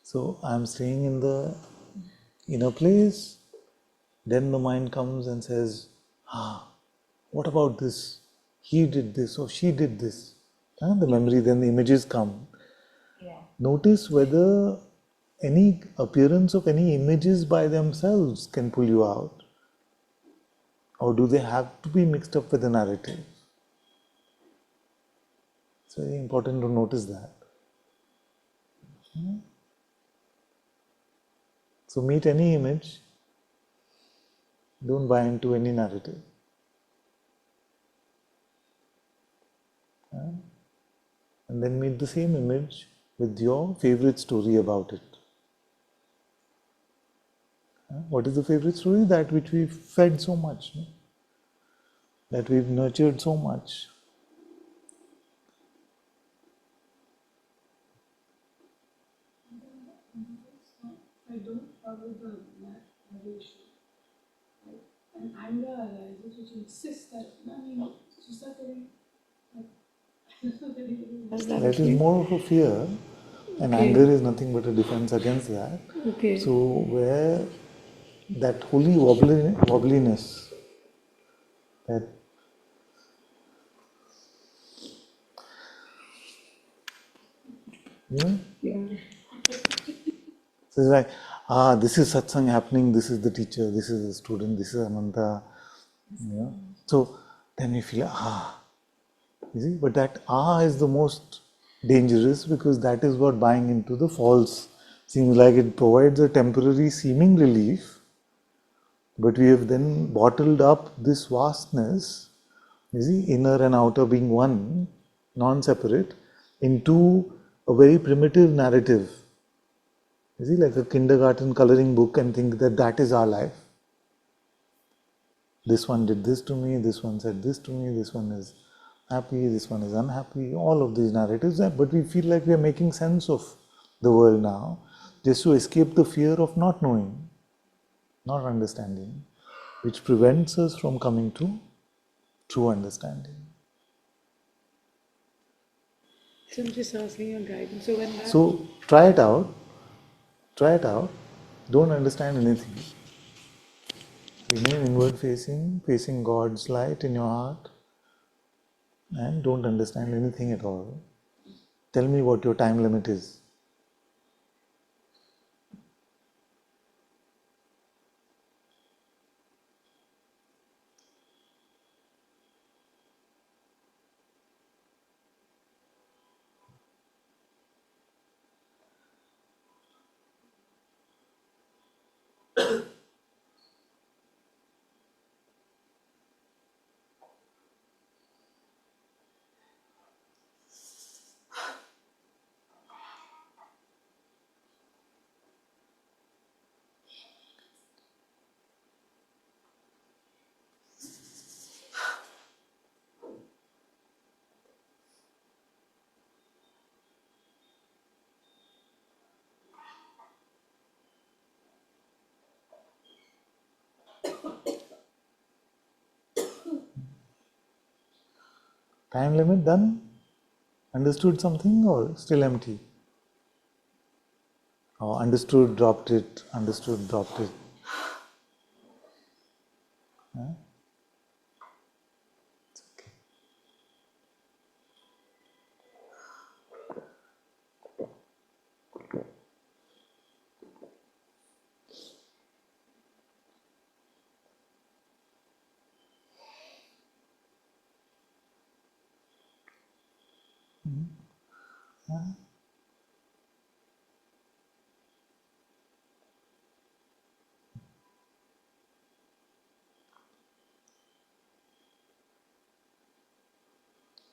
So I'm staying in the inner place, then the mind comes and says, what about this? He did this or she did this. The memory, then the images come. Yeah. Notice whether any appearance of any images by themselves can pull you out, or do they have to be mixed up with the narrative? It's very important to notice that. So meet any image, don't buy into any narrative. And then meet the same image with your favorite story about it. What is the favorite story? That which we fed so much, no? That we've nurtured so much. I don't follow the narration. And anger arises, which insists that, I mean, she's not very, like, has that That is more of a fear, and anger is nothing but a defense against that. Okay. So where that holy wobbliness, that Yeah. so it's like, this is satsang happening, this is the teacher, this is the student, this is Ananta. So then we feel, you see, but that is the most dangerous, because that is what buying into the false seems like. It provides a temporary seeming relief, but we have then bottled up this vastness, you see, inner and outer being one, non-separate, into a very primitive narrative. You see, like a kindergarten coloring book, and think that that is our life. This one did this to me, this one said this to me, this one is happy, this one is unhappy, all of these narratives. But we feel like we are making sense of the world now, just to escape the fear of not knowing, not understanding, which prevents us from coming to true understanding. So I'm just asking your guidance. So when that, So try it out, don't understand anything. Remain inward facing God's light in your heart, and don't understand anything at all. Tell me what your time limit is. Time limit done? Understood something or still empty? Or understood, dropped it, understood, dropped it. It's okay.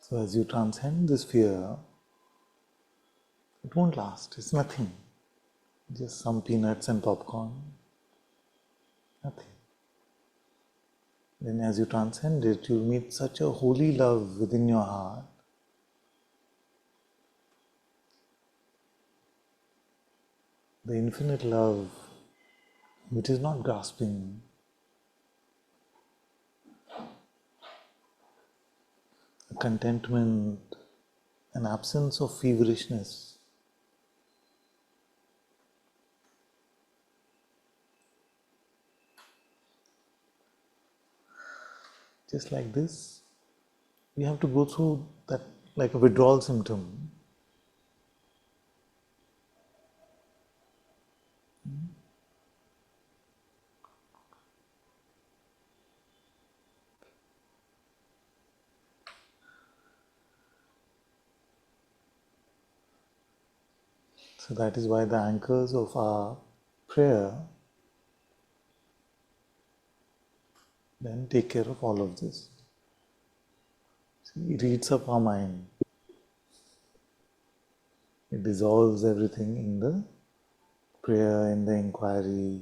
So as you transcend this fear, it won't last. It's nothing. Just some peanuts and popcorn. Nothing. Then as you transcend it, you'll meet such a holy love within your heart. The infinite love, which is not grasping. A contentment, an absence of feverishness. Just like this, we have to go through that like a withdrawal symptom. So that is why the anchors of our prayer then take care of all of this. See, it reads up our mind. It dissolves everything in the prayer, in the inquiry,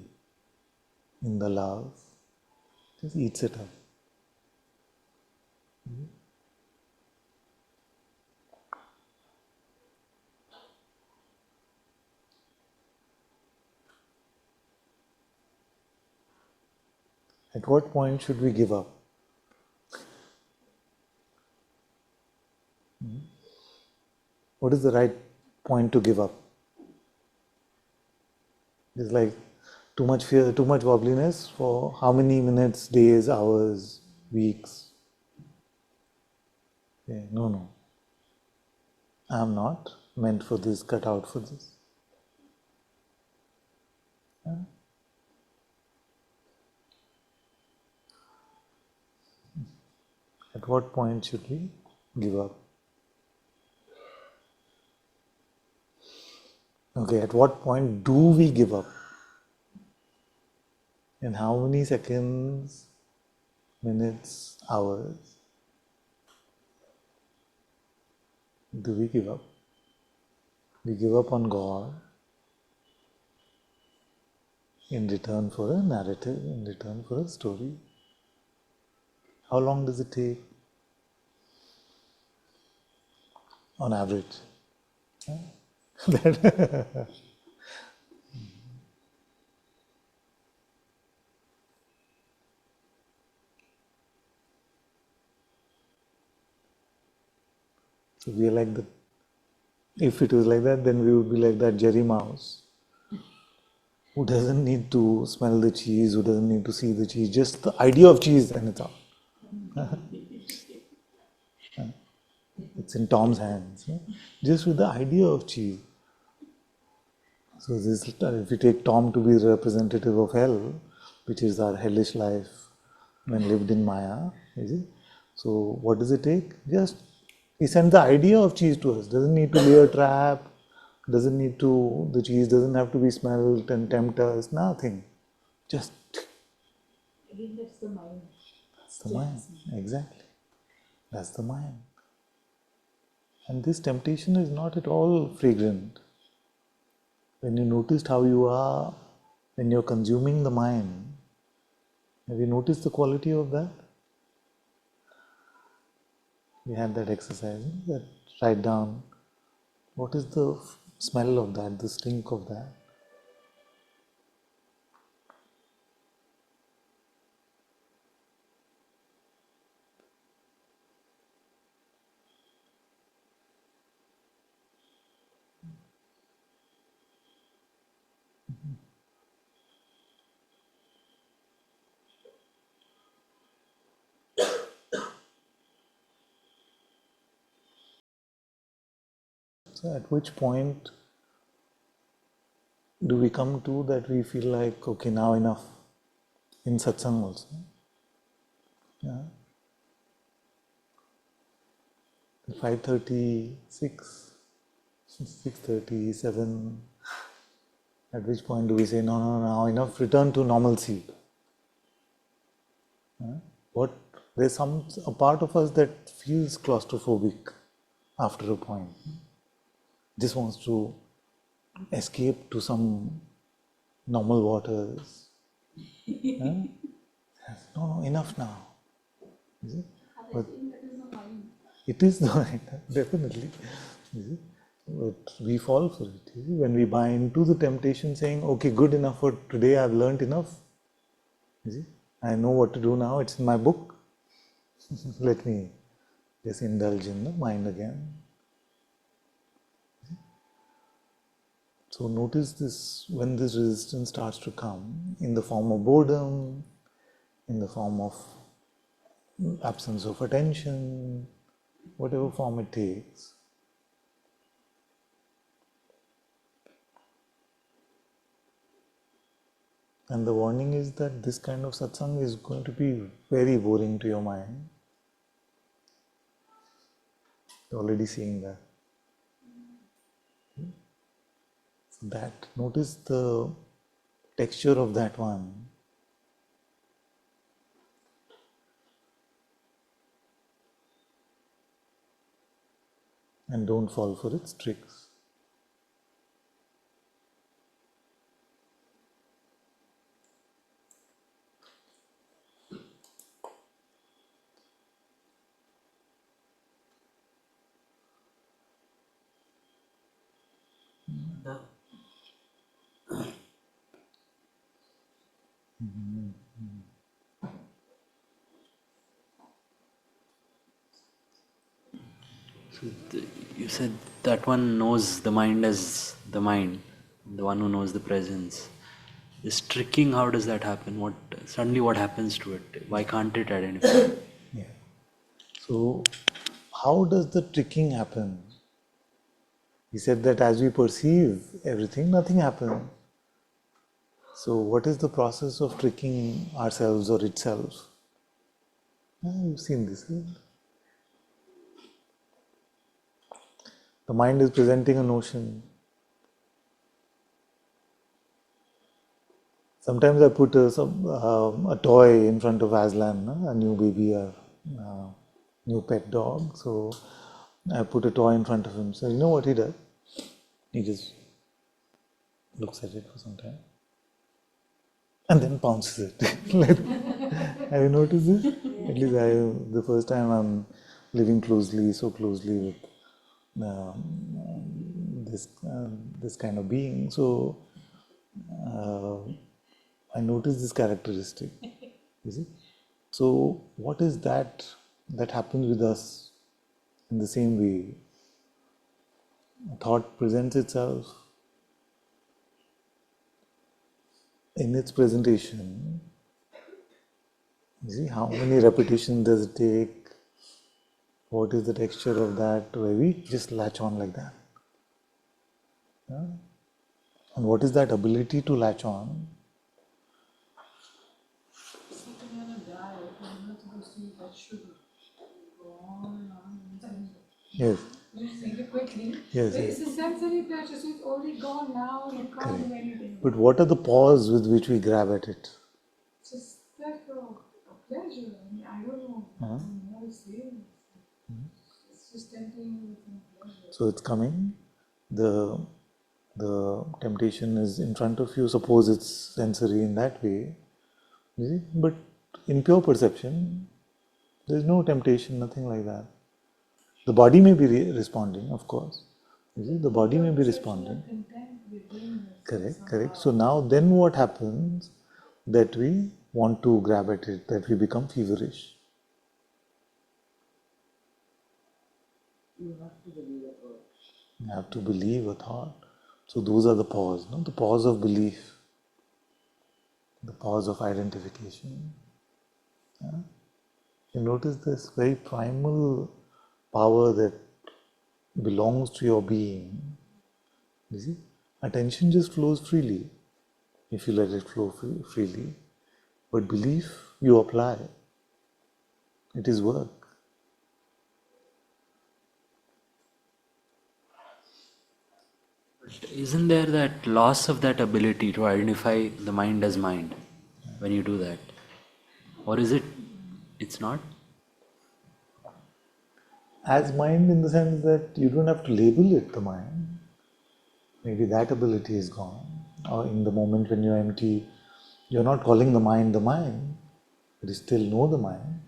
in the love. Just eats it up. At what point should we give up? What is the right point to give up? It's like too much fear, too much wobbliness for how many minutes, days, hours, weeks? Okay, no. I am not meant for this, cut out for this. At what point should we give up? Okay, at what point do we give up? In how many seconds, minutes, hours do we give up? We give up on God in return for a narrative, in return for a story. How long does it take? On average. So we are like the, if it was like that, then we would be like that Jerry Mouse, who doesn't need to smell the cheese, who doesn't need to see the cheese, just the idea of cheese and it's all. It's in Tom's hands. Just with the idea of cheese. So this, if you take Tom to be the representative of hell, which is our hellish life when lived in Maya, is it? So what does it take? Just he sends the idea of cheese to us. Doesn't need to lay a trap. Doesn't need to. The cheese doesn't have to be smelled and tempt us. Nothing. Just. Again, that's the mind. That's the mind. Exactly. That's the mind. And this temptation is not at all fragrant. When you noticed how you are, when you're consuming the mind, have you noticed the quality of that? We had that exercise, that write down what is the smell of that, the stink of that. So at which point do we come to that we feel like, okay, now enough, in satsang also? Yeah. 5:36, 6:30, 7. At which point do we say, no, now enough, return to normalcy? What? There's a part of us that feels claustrophobic after a point. Just wants to escape to some normal waters. No, enough now. Is it? But it is the mind, definitely. Is it? But we fall for it. You see? When we buy into the temptation saying, okay, good enough for today, I've learnt enough. You see? I know what to do now, it's in my book. Let me just indulge in the mind again. So notice this, when this resistance starts to come in the form of boredom, in the form of absence of attention, whatever form it takes. And the warning is that this kind of satsang is going to be very boring to your mind. You're already seeing that. So that, notice the texture of that one. And don't fall for its tricks. You said that one knows the mind as the mind, the one who knows the presence. This tricking, how does that happen? What happens to it? Why can't it identify? Yeah. So, how does the tricking happen? He said that as we perceive everything, nothing happens. So, what is the process of tricking ourselves or itself? You've seen this. The mind is presenting a notion. Sometimes I put a toy in front of Aslan, a new baby, a new pet dog. So I put a toy in front of him. So you know what he does? He just looks at it for some time and then pounces it. Have you noticed this? At least the first time I'm living so closely with this kind of being. So I noticed this characteristic. You see? So what is that happens with us in the same way? A thought presents itself. In its presentation, you see how many repetitions does it take? What is the texture of that? Where we just latch on like that. Yeah? And what is that ability to latch on? Something on a diet, I'm not supposed to eat that sugar. Go on and on. Yes. Just take it quickly. Yes, But yes. it's a sensory pleasure, so it's already gone now and you can't Correct. do anything. But what are the paws with which we grab at it? It's just like a pleasure. I mean, I don't know. I don't know what to say. It's just tempting with pleasure. So it's coming. The temptation is in front of you. Suppose it's sensory in that way. You see? But in pure perception, there is no temptation, nothing like that. The body may be responding, of course. You see, the body may be responding. Content within us. Correct. So now then what happens? That we want to grab at it, that we become feverish. You have to believe a thought. So those are the pause, no? The pause of belief, the pause of identification. Yeah? You notice this very primal power that belongs to your being. You see, attention just flows freely if you let it flow freely. But belief, you apply. It is work. Isn't there that loss of that ability to identify the mind as mind when you do that? Or is it, it's not? As mind in the sense that you don't have to label it the mind. Maybe that ability is gone. Or in the moment when you're empty, you're not calling the mind, but you still know the mind.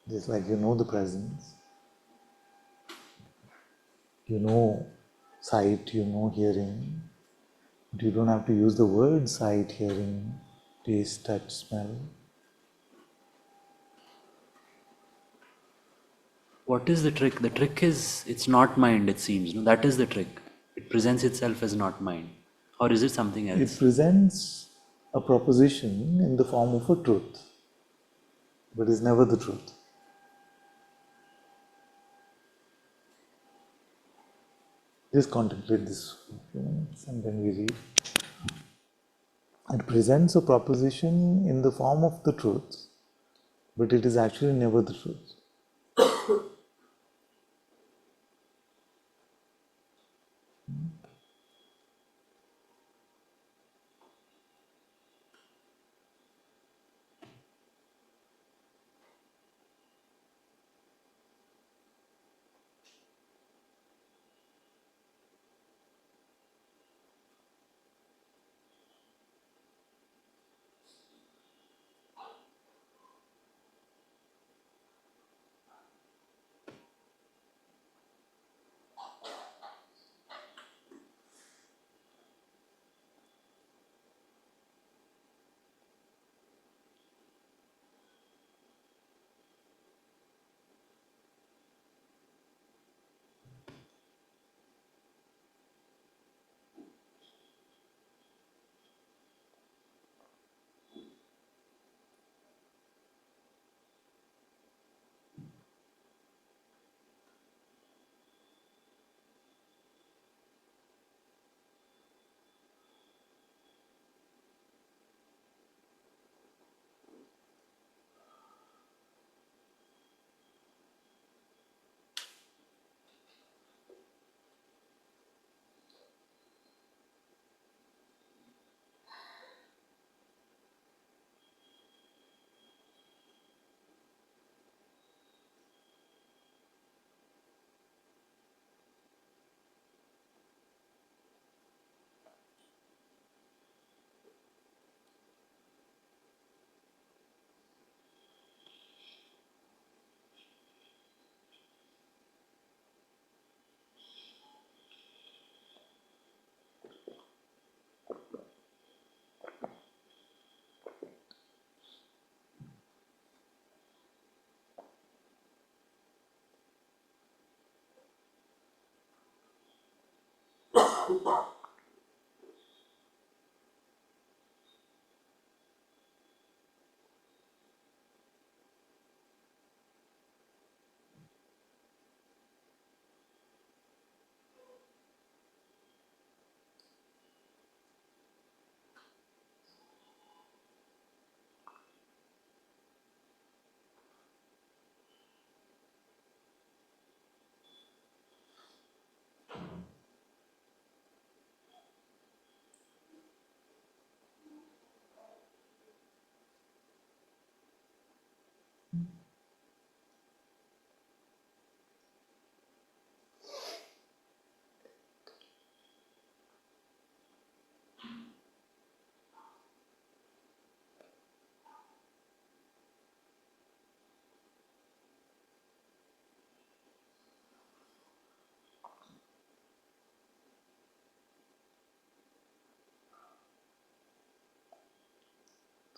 Just like you know the presence. You know sight, you know hearing. But you don't have to use the word sight, hearing, taste, touch, smell. What is the trick? The trick is, it's not mind, it seems. No, that is the trick. It presents itself as not mind. Or is it something else? It presents a proposition in the form of a truth, but is never the truth. Just contemplate this for a few minutes and then we read. It presents a proposition in the form of the truth, but it is actually never the truth.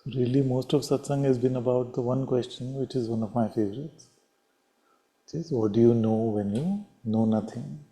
Really, most of satsang has been about the one question, which is one of my favorites, which is, what do you know when you know nothing?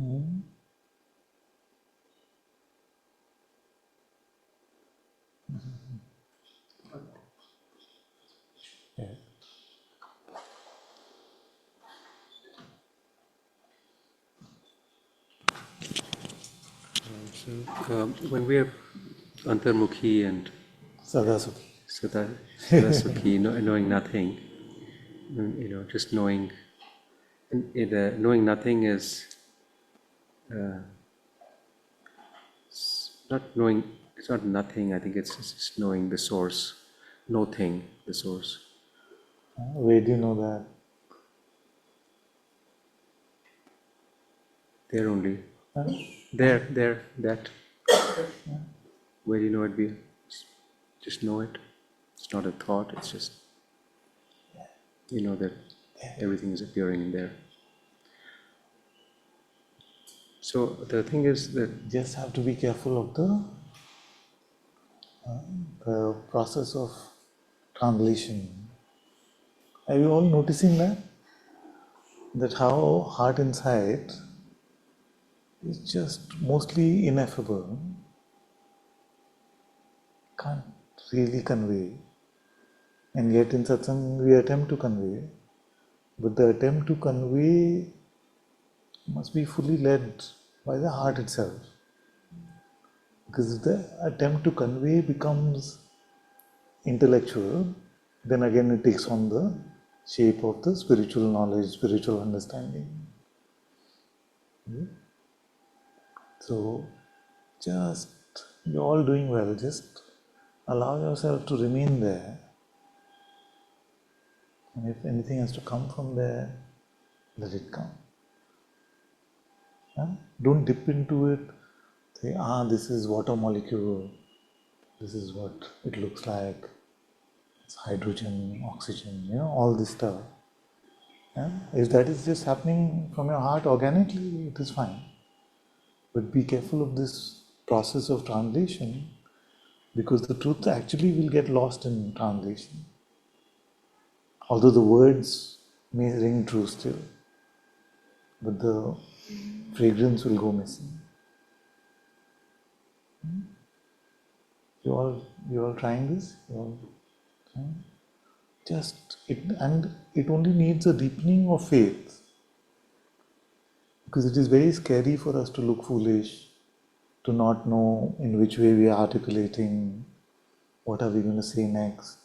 Hmm? Yeah. So when we are antarmukhi and Sadasukhi. sadasukhi, knowing nothing, just knowing, knowing nothing is uh, not knowing, it's not nothing, I think it's just knowing the source, no thing, the source. Where do you know that? There only. Huh? There, that. Where do you know it be? Just know it. It's not a thought, it's just, you know that everything is appearing in there. So the thing is that Just have to be careful of the process of translation. Are you all noticing that? That how heart inside is just mostly ineffable, can't really convey. And yet in satsang we attempt to convey, but the attempt to convey must be fully led by the heart itself. Because if the attempt to convey becomes intellectual, then again it takes on the shape of the spiritual knowledge, spiritual understanding. So just, you're all doing well, just allow yourself to remain there. And if anything has to come from there, let it come. Huh? Don't dip into it, say, this is water molecule, this is what it looks like, it's hydrogen, oxygen, all this stuff. Yeah? If that is just happening from your heart organically, it is fine. But be careful of this process of translation, because the truth actually will get lost in translation. Although the words may ring true still, but the fragrance will go missing. You all trying this? You all trying? And it only needs a deepening of faith, because it is very scary for us to look foolish, to not know in which way we are articulating, what are we going to say next.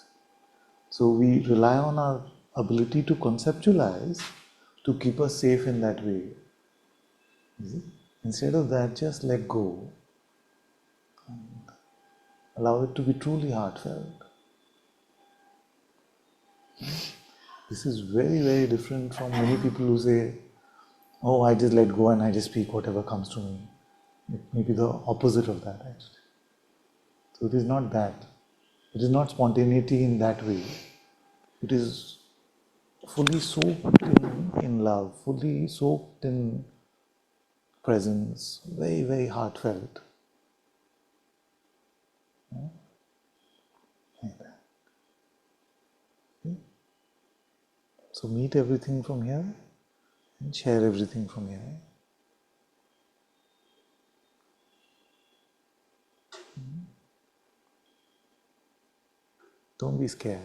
So we rely on our ability to conceptualize to keep us safe in that way. Instead of that, just let go. Allow it to be truly heartfelt. This is very, very different from many people who say, oh, I just let go and I just speak whatever comes to me. It may be the opposite of that actually. So it is not that. It is not spontaneity in that way. It is fully soaked in love, fully soaked in presence, very, very heartfelt. Like that. Okay? So meet everything from here and share everything from here. Don't be scared.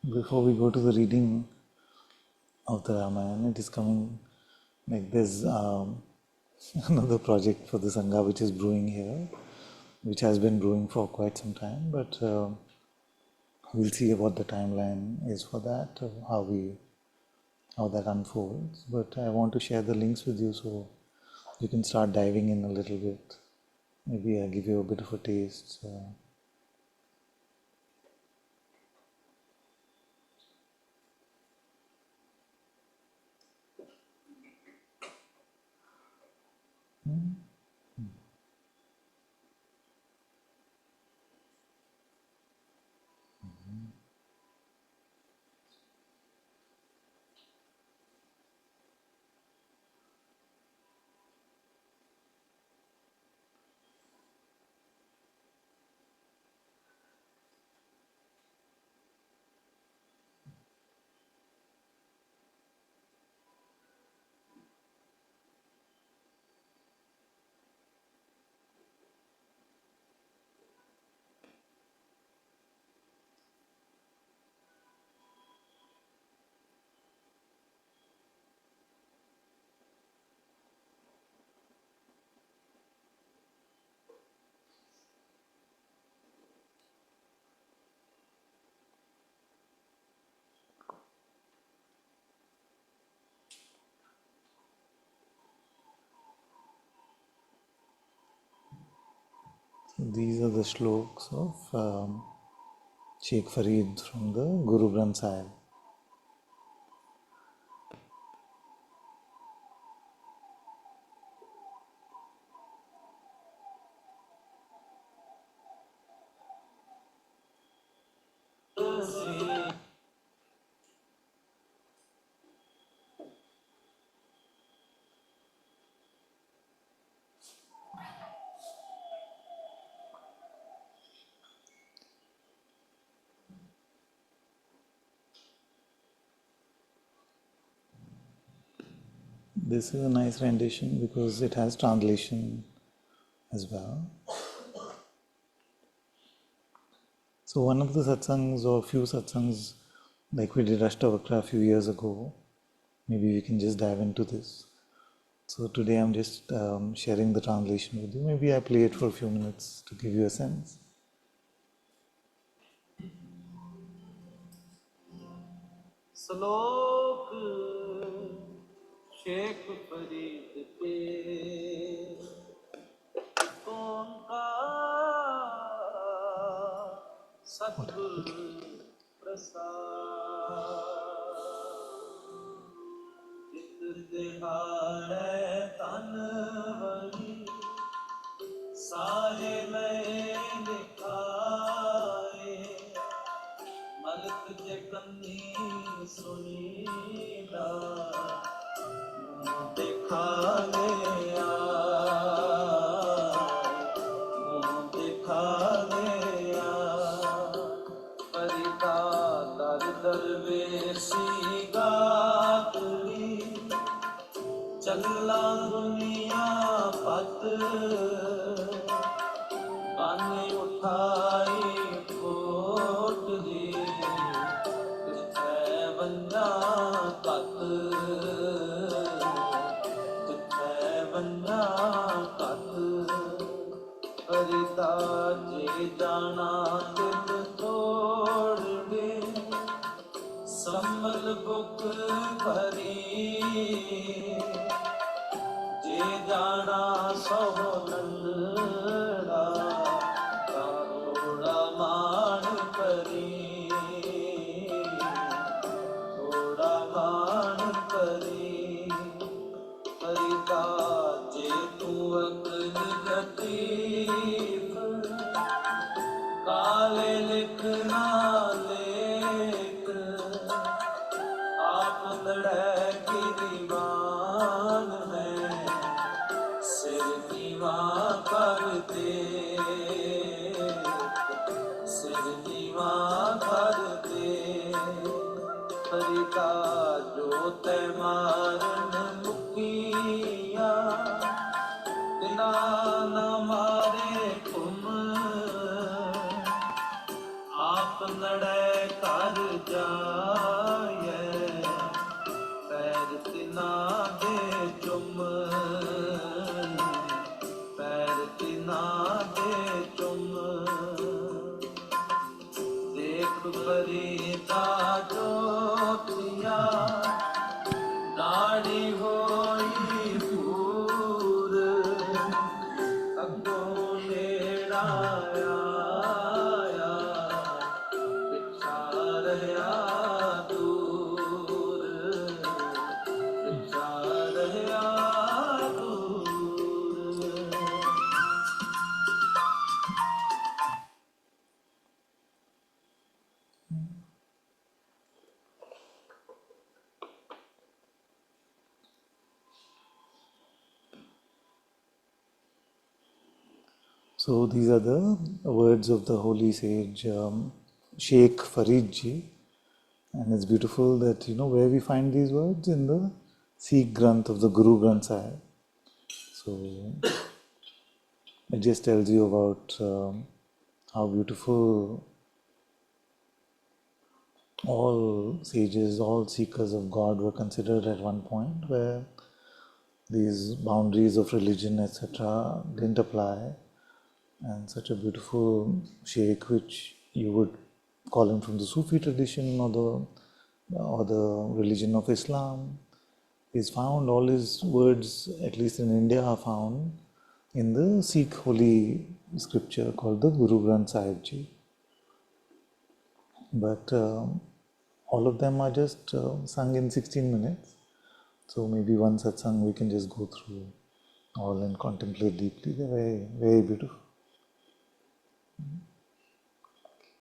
Before we go to the reading of the Ramayana, it is coming like there's another project for the Sangha which is brewing here, which has been brewing for quite some time, but we'll see what the timeline is for that, how that unfolds. But I want to share the links with you so you can start diving in a little bit. Maybe I'll give you a bit of a taste. These are the shlokas of Sheikh Farid from the Guru Granth Sahib. this is a nice rendition because it has translation as well. So one of the satsangs or few satsangs, like we did Ashtavakra a few years ago, maybe we can just dive into this. So today I'm just sharing the translation with you. Maybe I play it for a few minutes to give you a sense. Salok Sheikh Farid pe Kaun ka Satgur Prasad Chit Dihare Tanvani Sahe Main Dikhaye Malik Jakani Sunila Dekha Gaya Dekha Gaya Parita Dar Darvesi Gatli Challa Duniya Pat Bani Uthai Kot Di Jithe Banja Kat Jithe Banja Kat Parita Je Jana Tit Tod De Samal Buk Khari Je Jana Soho Nandra Thoda Maan Kari Thoda Maan Kari Parita Je Tu Akal Latif Kale Likhna Lekh आप लड़े गिरिबान में सिर नीवा करते परिता जो ते मारन मुकिया बिना न मारे तुम आप लड़े कर जाए पैर तिना दे चुम पैर तिना दे चुम देख परिता ज्योतिया नाड़ी होई पूर अगों नेड़ा आया पिछा रहा दूर पिछा रहा दूर So these are the words of the holy sage Sheikh Farid ji, and it's beautiful that where we find these words in the Sikh Granth of the Guru Granth Sahib. So it just tells you about how beautiful all sages, all seekers of God were considered at one point, where these boundaries of religion, etc., didn't apply. And such a beautiful sheikh, which you would call him from the Sufi tradition or the religion of Islam, is found. All his words, at least in India, are found in the Sikh holy scripture called the Guru Granth Sahib Ji. But all of them are just sung in 16 minutes. So maybe one satsang we can just go through all and contemplate deeply. They're very, very beautiful.